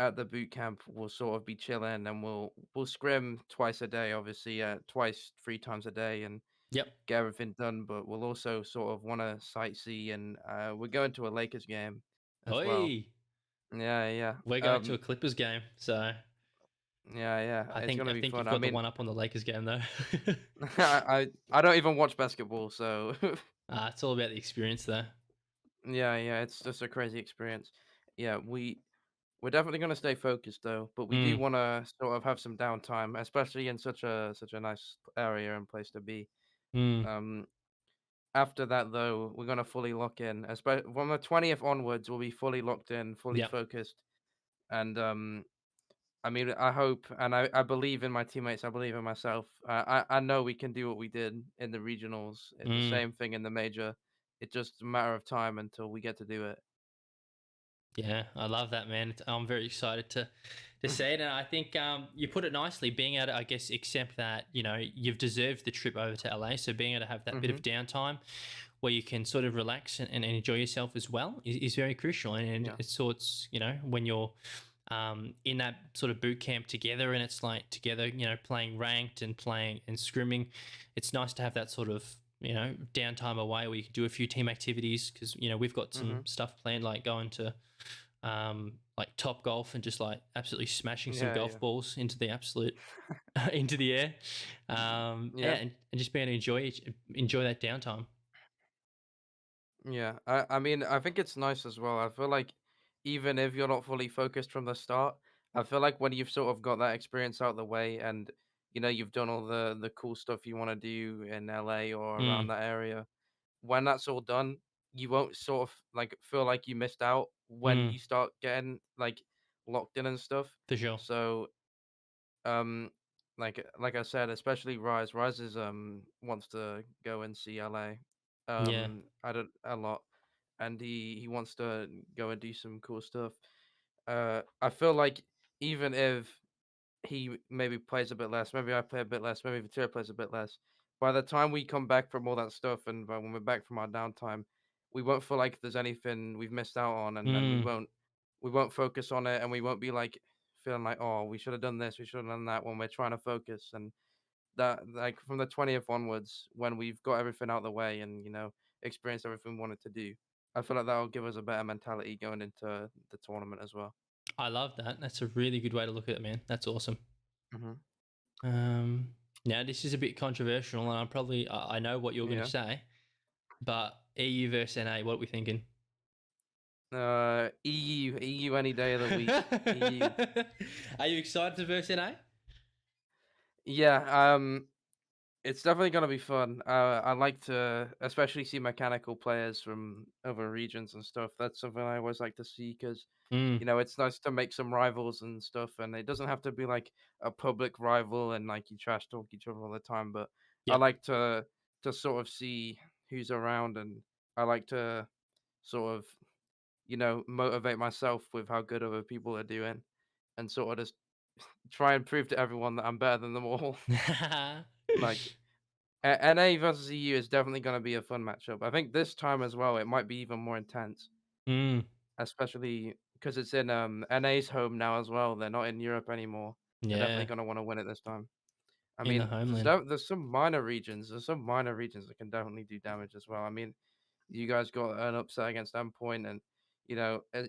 at the boot camp we'll sort of be chilling, and we'll scrim twice a day, obviously, twice, 3 times a day, and Yep. get everything done. But we'll also sort of want to sightsee, and we're going to a Lakers game as well. Oi, Yeah, yeah. we're going to a Clippers game, so Yeah, yeah. I It's think gonna I be think fun. you've I got the mean, one up on the Lakers game though. I don't even watch basketball, so It's all about the experience though. yeah, yeah. It's just a crazy experience. Yeah, we're definitely gonna stay focused though, but we do Mm. want to sort of have some downtime, especially in such a nice area and place to be. Mm. Um, After that though, we're gonna fully lock in. From the 20th onwards, we'll be fully locked in, fully Yep. focused, and I mean, I hope and I believe in my teammates. I believe in myself. I know we can do what we did in the regionals. The Mm. same thing in the major. It's just a matter of time until we get to do it. Yeah, I love that, man. I'm very excited to see it, and I think you put it nicely. Being able to, I guess, accept that you've deserved the trip over to LA, so being able to have that bit Hmm. of downtime where you can sort of relax and enjoy yourself as well is very crucial. And Yeah. it's sorts, when you're in that sort of boot camp together, and it's like together, playing ranked and playing and scrimming. It's nice to have that sort of downtime away where you can do a few team activities because we've got some Hmm. stuff planned like going to like top golf and just like absolutely smashing some Yeah. golf Yeah. balls into the absolute into the air. Yeah, Yeah. and just being able to enjoy that downtime. Yeah, I mean, I think it's nice as well. I feel like even if you're not fully focused from the start, I feel like when you've sort of got that experience out the way and you've done all the cool stuff you want to do in LA or around Mm, that area, when that's all done, you won't sort of like feel like you missed out when mm, you start getting like locked in and stuff. for sure. So um, like I said, especially Rise. Rise is wants to go and see LA. Yeah. I don't a lot, and he wants to go and do some cool stuff. I feel like even if he maybe plays a bit less, maybe I play a bit less, maybe Vittoria plays a bit less. By the time we come back from all that stuff, and when we're back from our downtime, we won't feel like there's anything we've missed out on, and Mm, we won't focus on it, and we won't be like feeling like, oh, we should have done this, we should have done that when we're trying to focus. And that, like from the 20th onwards, when we've got everything out of the way and experienced everything we wanted to do, I feel like that'll give us a better mentality going into the tournament as well. I love that. That's a really good way to look at it, man. That's awesome. Hmm. Um, Now this is a bit controversial, and I know what you're going to Yeah. say, but EU versus NA, what are we thinking? EU any day of the week. EU. Are you excited to verse NA? Yeah, it's definitely gonna be fun. I like to especially see mechanical players from other regions and stuff. That's something I always like to see because, Mm, it's nice to make some rivals and stuff, and it doesn't have to be like a public rival and like you trash talk each other all the time. But I yep. like to sort of see who's around, and I like to sort of motivate myself with how good other people are doing, and sort of just try and prove to everyone that I'm better than them all. Like NA versus EU is definitely going to be a fun matchup. I think this time as well, it might be even more intense, Mm, especially because it's in NA's home now as well. They're not in Europe anymore. They're definitely yeah, going to want to win it this time. I in the mean, homeland. there's some minor regions. There's some minor regions that can definitely do damage as well. I mean, you guys got an upset against Endpoint, and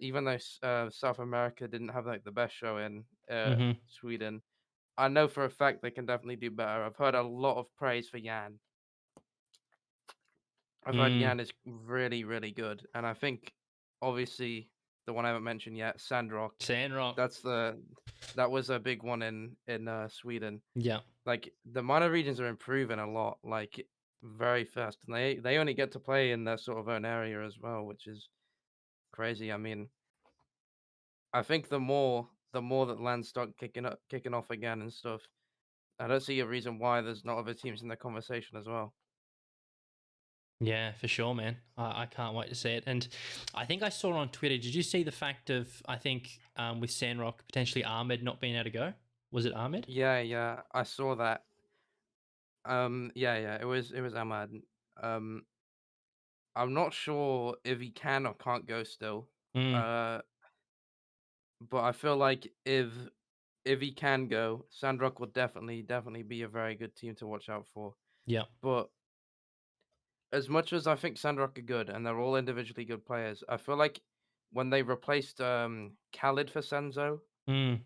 even though South America didn't have like the best show in Hmm. Sweden, I know for a fact they can definitely do better. I've heard a lot of praise for Yan. I've heard Mm, Yan is really, really good, and I think obviously the one I haven't mentioned yet, Sandrock. Sandrock. That's that was a big one in Sweden. Yeah. Like the minor regions are improving a lot, like very fast, and they only get to play in their sort of own area as well, which is crazy. I mean, I think the more that lands start kicking off again and stuff, I don't see a reason why there's not other teams in the conversation as well. Yeah, for sure, man. I can't wait to see it. And I think I saw on Twitter, did you see the fact of, I think with Sandrock, potentially Ahmed not being able to go? Was it Ahmed? Yeah, yeah, I saw that. Yeah, yeah, it was Ahmad. Um, I'm not sure if he can or can't go still. Mm, Uh, but I feel like if he can go, Sandrock will definitely be a very good team to watch out for. yeah. But as much as I think Sandrock are good and they're all individually good players, I feel like when they replaced Khalid for Senzo Mm,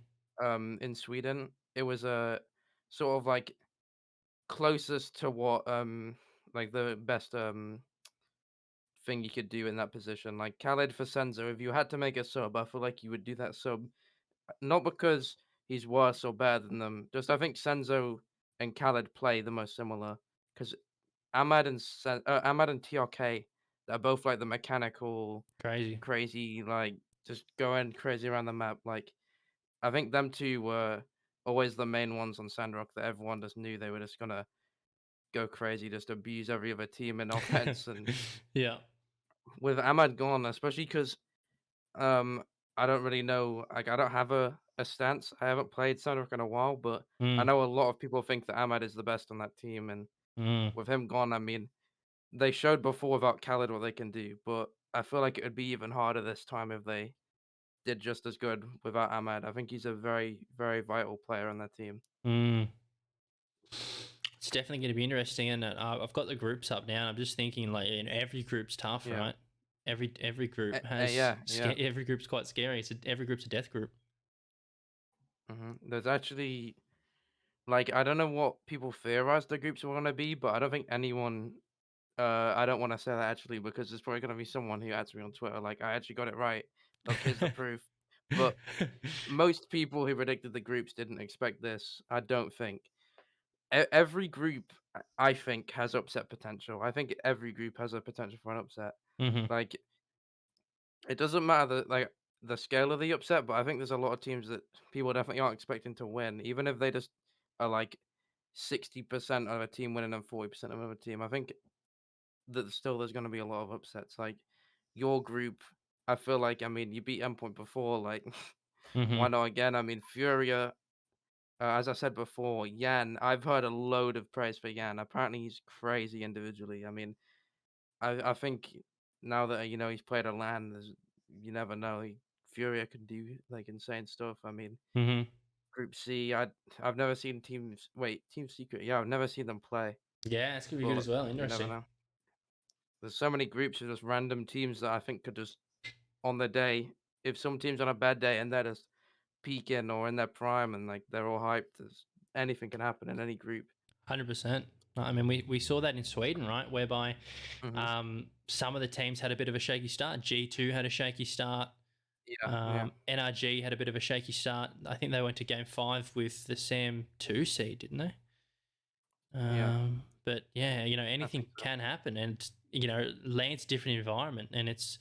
in Sweden, it was a sort of like closest to what like the best thing you could do in that position. Like Khaled for Senzo, if you had to make a sub, I feel like you would do that sub not because he's worse or better than them. Just I think Senzo and Khaled play the most similar because Ahmad and TRK, they're both like the mechanical, crazy. crazy, like just going crazy around the map. Like I think them two were always the main ones on Sandrock that everyone just knew they were just gonna go crazy, just abuse every other team in offense. And Yeah. with Ahmad gone, especially because um, I don't really know, like I don't have a stance. I haven't played Sandrock in a while, but I Mm, know a lot of people think that Ahmad is the best on that team, and mm, with him gone, I mean, they showed before without Khaled what they can do, but I feel like it would be even harder this time if they did just as good without Ahmad. I think he's a very, very vital player on that team. mm. It's definitely going to be interesting, and I've got the groups up now. And I'm just thinking, like, every group's tough, Yeah. right? Every group has Yeah, yeah. every group's quite scary. Every group's a death group. There's actually like I don't know what people theorize the groups are gonna be, but I don't think anyone. I don't want to say that actually because there's probably gonna be someone who adds me on Twitter like I actually got it right. Look, here's the proof. But most people who predicted the groups didn't expect this. I don't think. Every group, I think, has upset potential. I think every group has a potential for an upset. Hmm. Like it doesn't matter the scale of the upset, but I think there's a lot of teams that people definitely aren't expecting to win, even if they just are like 60% of a team winning and 40% of another team. I think that still there's going to be a lot of upsets. Like your group, I feel like I mean you beat Endpoint before, like Hmm. why not again? I mean Furia, as I said before, Yan. I've heard a load of praise for Yan. Apparently he's crazy individually. I mean, I think now that he's played a LAN, you never know. Furia can do like insane stuff. I mean, Hmm. Group C, I've never seen Team Secret. Yeah, I've never seen them play, Yeah, it's gonna be good but as well. you never Interesting. know. There's so many groups of just random teams that I think could just on the day, if some team's on a bad day and they're just peaking or in their prime and like they're all hyped, anything can happen in any group. 100%. I mean, we saw that in Sweden, right? Whereby Hmm. some of the teams had a bit of a shaky start. G2 had a shaky start. Yeah, yeah, NRG had a bit of a shaky start. I think they went to game five with the Sam 2 seed, didn't they? yeah. But yeah, I anything think so. can happen, and land's a different environment, and it's,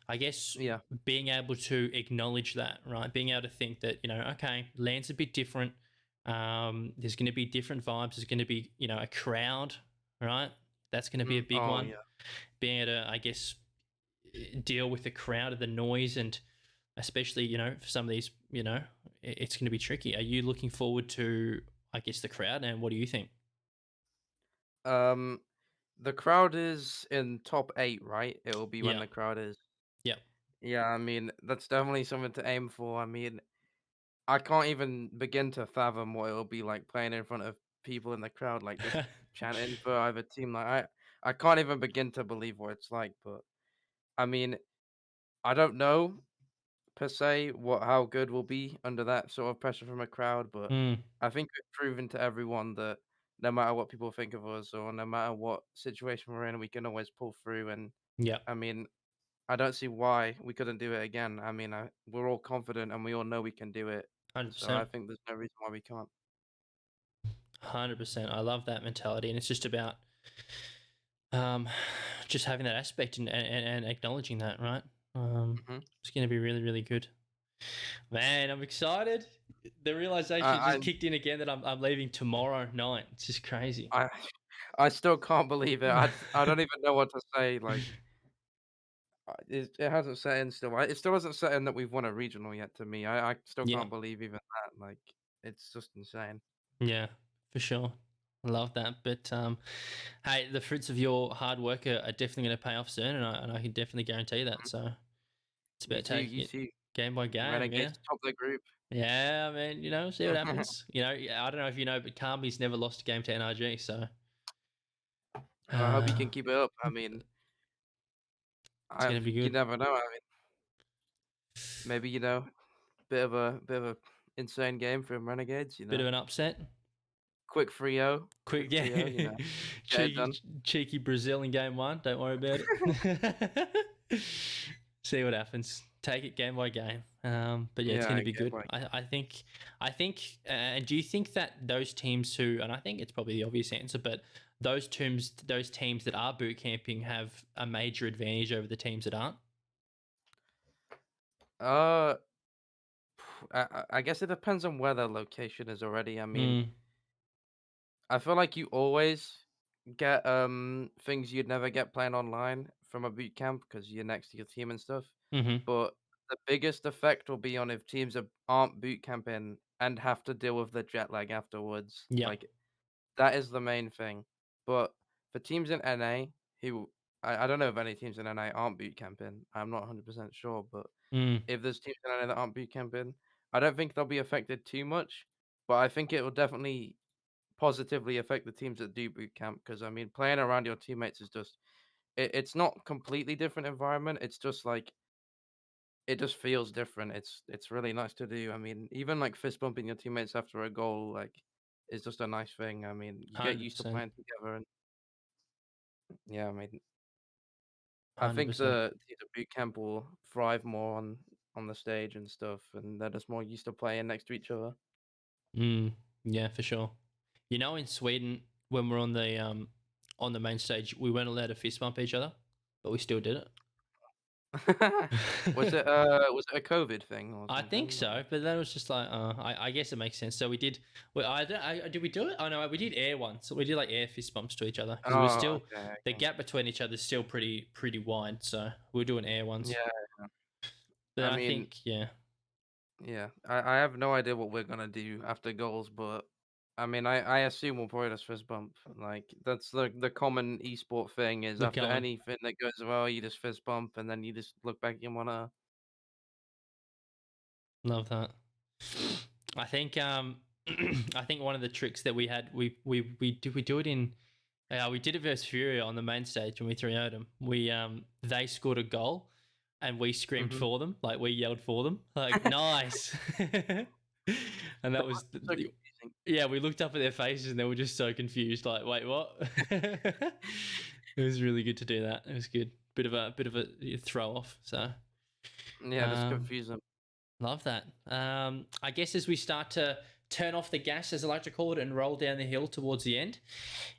I guess, Yeah. being able to acknowledge that, right? Being able to think that okay, land's a bit different. There's going to be different vibes. There's going to be a crowd, right? That's going to be a big Oh one. yeah. Being able to, I guess, deal with the crowd of the noise, and especially for some of these, it's going to be tricky. Are you looking forward to, I guess, the crowd, and what do you think? Um, the crowd is in top 8, right? It will be when Yeah. the crowd is. Yeah. Yeah, I mean, that's definitely something to aim for. I mean, I can't even begin to fathom what it'll be like playing in front of people in the crowd, like just chanting for either team. Like I can't even begin to believe what it's like. But I mean, I don't know per se how good we'll be under that sort of pressure from a crowd, but Mm, I think we've proven to everyone that no matter what people think of us or no matter what situation we're in, we can always pull through. And yeah, I mean, I don't see why we couldn't do it again. I mean, we're all confident and we all know we can do it. So I 100%. think there's no reason why we can't. 100%. I love that mentality. And it's just about um, just having that aspect, and acknowledging that, right? Hmm. It's going to be really, really good. Man, I'm excited. The realization I, just kicked in again that I'm leaving tomorrow night. It's just crazy. I, I still can't believe it. I don't even know what to say. Like, it hasn't set in still. It still hasn't set in that we've won a regional yet. To me, I still Yeah, can't believe even that. Like, it's just insane. yeah, for sure. I love that. But hey, the fruits of your hard work are definitely going to pay off soon, and I can definitely guarantee that. Mhm. So it's You about too. taking You it too. game by game, yeah. Renegades top the group. Yeah, I mean, see what happens. I don't know if you know, but Carby's never lost a game to NRG, so I hope you uh, can keep it up. I mean, it's gonna be you good. never know. I mean, maybe bit of a insane game from Renegades. Bit of an upset. Quick 3-0, Quick, quick yeah. 3-0. Get it cheeky, done. cheeky Brazil in game one. Don't worry about it. See what happens. Take it game by game. But yeah, it's going Yeah, to be game good. by I think. And do you think that those teams who, and I think it's probably the obvious answer, but those teams that are boot camping have a major advantage over the teams that aren't? Uh, I guess it depends on where the location is already. I mean, Mm, I feel like you always get things you'd never get playing online from a boot camp because you're next to your team and stuff. mm-hmm. But the biggest effect will be on if teams aren't boot camping and have to deal with the jet lag afterwards. Yeah. Like that is the main thing. But for teams in NA who I don't know if any teams in NA aren't boot camping. I'm not 100% sure, but Mm, if there's teams in NA that aren't boot camping, I don't think they'll be affected too much. But I think it will definitely positively affect the teams that do boot camp because I mean playing around your teammates is just it's not completely different environment. It's just like it just feels different. It's really nice to do. I mean, even like fist bumping your teammates after a goal, like, is just a nice thing. I mean, you get used to 100%. playing together, and yeah, I mean, I think 100%. the boot camp will thrive more on the stage and stuff, and they're just more used to playing next to each other. Mm, yeah, for sure. You know, in Sweden, when we're on the main stage, we weren't allowed to fist bump each other, but we still did Was it. it a COVID thing or I think something? Or... so, but then it was just like, I guess it makes sense. So we did. Well, did we do it? Oh no, we did air once. So we did like air fist bumps to each other because it was Oh, still okay, the okay. gap between each other is still pretty wide. So we were doing air ones. Yeah, But I I mean, think yeah, yeah, I have no idea what we're gonna do after goals, but I mean, I assume we'll probably just fist bump. Like that's the common esport thing is the after going. anything that goes well, you just fist bump and then you just look back and wanna. Love that. I think I think one of the tricks that we had we do it in we did it versus Furia on the main stage when we 3-0'd them. They scored a goal and we screamed Hmm. for them, like we yelled for them, like nice. And That that was must be so confusing. yeah, we looked up at their faces and they were just so confused, like wait what? It was really good to do that. It was good. Bit of a throw off. So Yeah, just um, confuse them. love that. I guess as we start to turn off the gas, as I like to call it, and roll down the hill towards the end,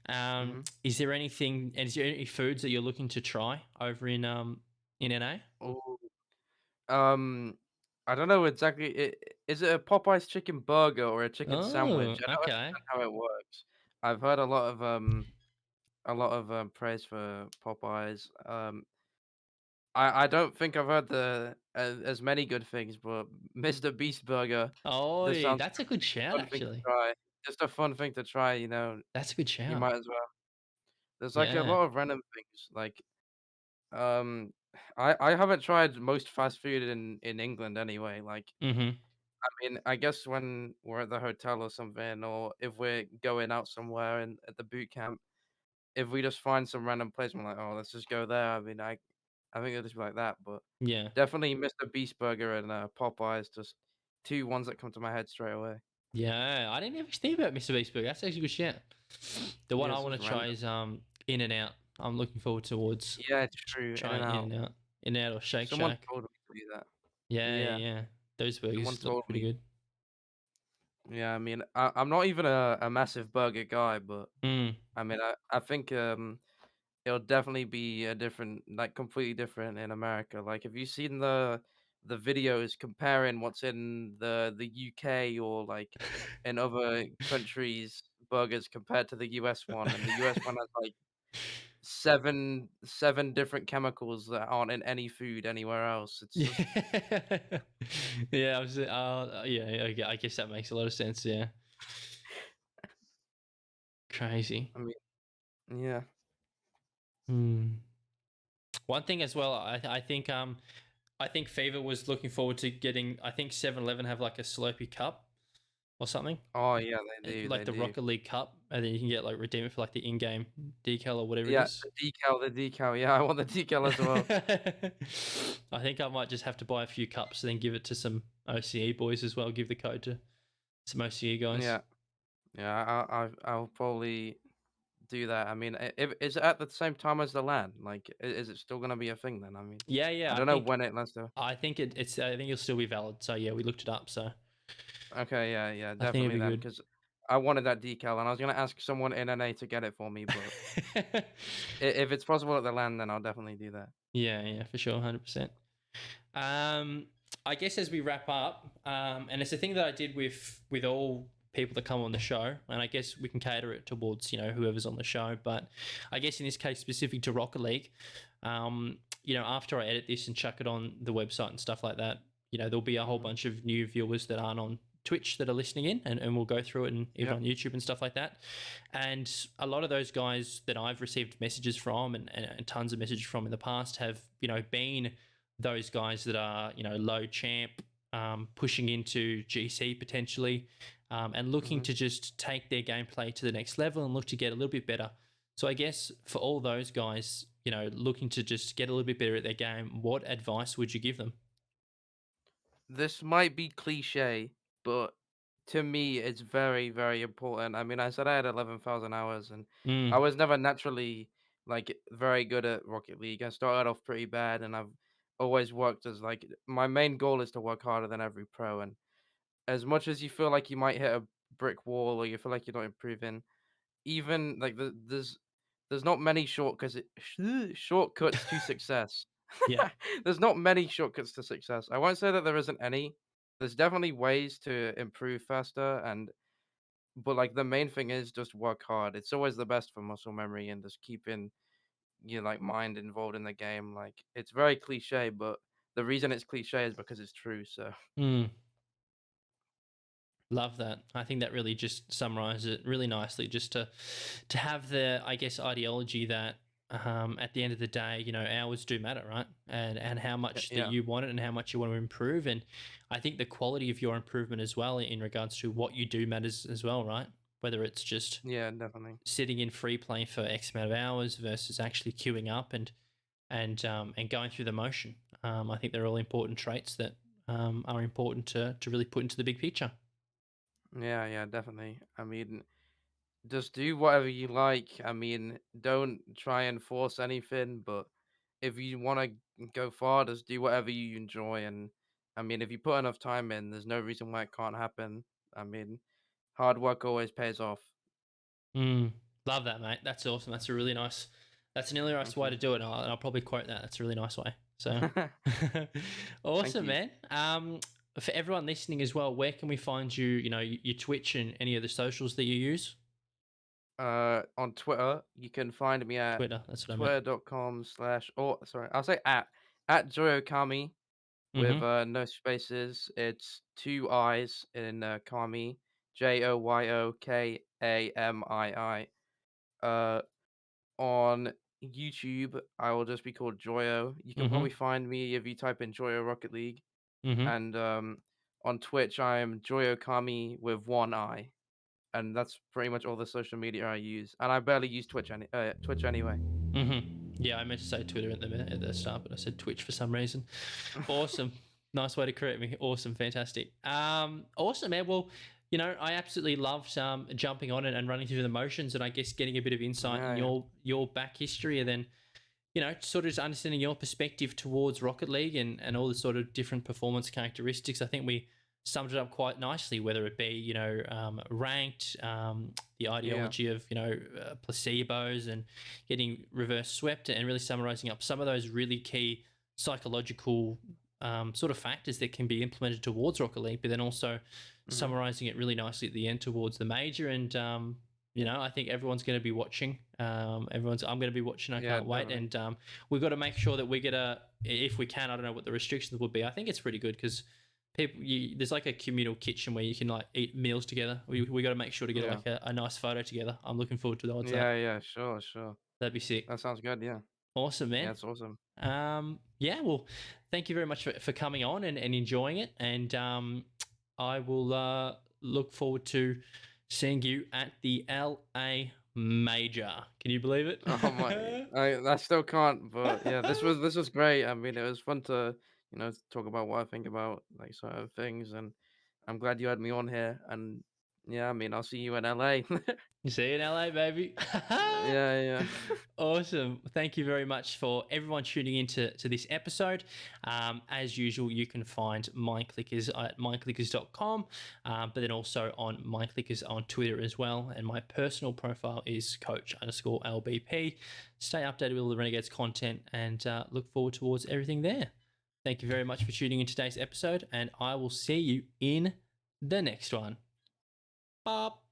Hmm. is there anything? Is there any foods that you're looking to try over in NA? Oh, um, I don't know exactly. Is it a Popeye's chicken burger or a chicken Oh, sandwich? I don't okay. understand how it works. I've heard a lot of praise for Popeyes. I don't think I've heard as many good things, but Mr. Beast Burger, Oh, this sounds that's a good shout, like a fun thing to actually. try. Just a fun thing to try, you know. That's a good You shout. might as well. There's like a Yeah. lot of random things. Like um, I haven't tried most fast food in England anyway. Like Mm-hmm. I mean, I guess when we're at the hotel or something, or if we're going out somewhere and at the boot camp, if we just find some random place, we're like, oh, let's just go there. I mean, I think it'll just be like that, but. Yeah. Definitely Mr. Beast Burger and, Popeyes, just 2 ones that come to my head straight away. Yeah. I didn't ever think about Mr. Beast Burger. That's actually a good shout. The one Yeah, I it's want just to try random. is In and Out. I'm looking forward towards Yeah, it's true, In and trying Out. In and Out or Shake Someone Shack. told me to do that. Yeah, Yeah, yeah, yeah. Those someone burgers look told pretty me. good. Yeah, I mean, I'm not even a massive burger guy, but, Mm. I mean, I think, it'll definitely be a different like, completely different in America. Like, have you seen the videos comparing what's in the UK or, like, in other countries' burgers compared to the US one? And the US one has, like 7 different chemicals that aren't in any food anywhere else. It's Yeah. just Yeah, yeah, I guess that makes a lot of sense, yeah. Crazy. I mean, yeah. Hmm. One thing as well, I think Fever was looking forward to getting. I think 7-Eleven have like a Slurpee cup or something, Oh, yeah, like they the do. Rocket League cup, and then you can get like redeem it for like the in-game decal or whatever it Yeah, is. the decal, yeah, I want the decal as well. I think I might just have to buy a few cups and then give it to some OCE boys as well. Give the code to some OCE guys. Yeah, yeah, I'll probably do that. I mean, if is it at the same time as the LAN? Like, is it still gonna be a thing then? I mean, Yeah, I yeah. don't know when it lasts though. I think it's. I think it'll still be valid. So yeah, we looked it up. So Okay, yeah, yeah, I think definitely it'd be then, good. because I wanted that decal and I was gonna ask someone in NA to get it for me, but if it's possible at the LAN, then I'll definitely do that. Yeah, yeah, for sure, 100%. Um, I guess as we wrap up, and it's a thing that I did with all people that come on the show, and I guess we can cater it towards whoever's on the show. But I guess in this case, specific to Rocket League, after I edit this and chuck it on the website and stuff like that, there'll be a whole Hmm. bunch of new viewers that aren't on Twitch that are listening in, and we'll go through it and even Yep. on YouTube and stuff like that. And a lot of those guys that I've received messages from and tons of messages from in the past have been those guys that are low champ, pushing into GC potentially, and looking Hmm. to just take their gameplay to the next level and look to get a little bit better. So I guess for all those guys, looking to just get a little bit better at their game, what advice would you give them? This might be cliche, but to me, it's very, very important. I mean, I said I had 11,000 hours, and I Mm, was never naturally like very good at Rocket League. I started off pretty bad, and I've always worked as like my main goal is to work harder than every pro. And as much as you feel like you might hit a brick wall or you feel like you're not improving, even like there's not many shortcuts to success. yeah. There's not many shortcuts to success. I won't say that there isn't any. There's definitely ways to improve faster but like the main thing is just work hard. It's always the best for muscle memory and just keeping your like mind involved in the game. Like it's very cliche, but the reason it's cliche is because it's true. So Mm. Love that. I think that really just summarizes it really nicely. Just to have the, I guess, ideology that at the end of the day, hours do matter, right? And how much that yeah, you want it and how much you want to improve. And I think the quality of your improvement as well in regards to what you do matters as well, right? Whether it's just yeah, definitely. sitting in free play for X amount of hours versus actually queuing up and going through the motion. I think they're all important traits that are important to really put into the big picture. Yeah, yeah, definitely. I mean, just do whatever you like. I mean, don't try and force anything, but if you want to go far, just do whatever you enjoy. And I mean, if you put enough time in, there's no reason why it can't happen. I mean, hard work always pays off. Mm, love that, mate. That's awesome. That's an really nice Thank way you. to do it. And I'll probably quote that. That's a really nice way. So Thank awesome, you. man. For everyone listening as well, where can we find you? Your Twitch and any of the socials that you use? On Twitter, you can find me at Twitter. That's what I meant. twitter.com/ or sorry, I'll say at Joyokami with Mm-hmm. no spaces. It's two I's in Kami, JoyoKamii. Uh, on YouTube, I will just be called Joyo. You can Mm-hmm. probably find me if you type in Joyo Rocket League. Mm-hmm. And on Twitch, I am Joyo Kami with one I, and that's pretty much all the social media I use. And I barely use Twitch anyway. Mm-hmm. Yeah, I meant to say Twitter at the start, but I said Twitch for some reason. Awesome. Nice way to correct me. Awesome. Fantastic. Awesome, man. Well, I absolutely loved jumping on and running through the motions and I guess getting a bit of insight in Yeah, yeah. your back history and then, sort of just understanding your perspective towards Rocket League and all the sort of different performance characteristics. I think we summed it up quite nicely, whether it be, ranked, the Yeah. ideology of, placebos and getting reverse swept and really summarizing up some of those really key psychological sort of factors that can be implemented towards Rocket League, but then also Hmm. summarizing it really nicely at the end towards the major. And I think everyone's going to be watching. I'm going to be watching. I Yeah, can't wait. definitely. And we've got to make sure that we get if we can. I don't know what the restrictions would be. I think it's pretty good because there's like a communal kitchen where you can like eat meals together. We got to make sure to get Yeah. like a nice photo together. I'm looking forward towards that. Yeah, yeah, sure, sure. That'd be sick. That sounds good. Yeah. Awesome, Yeah, man. it's awesome. Yeah, well, thank you very much for coming on and enjoying it. And I will look forward to seeing you at the LA Major. Can you believe it? Oh my, I still can't, but yeah, this was great. I mean, it was fun to talk about what I think about like certain things, and I'm glad you had me on here. And yeah, I mean, I'll see you in LA. See you in LA, baby. Yeah, yeah. Awesome. Thank you very much for everyone tuning into to this episode. As usual, you can find Mindclickers at mindclickers.com, but then also on Mindclickers on Twitter as well. And my personal profile is coach_LBP. Stay updated with all the Renegades content and look forward towards everything there. Thank you very much for tuning in today's episode, and I will see you in the next one. Bye.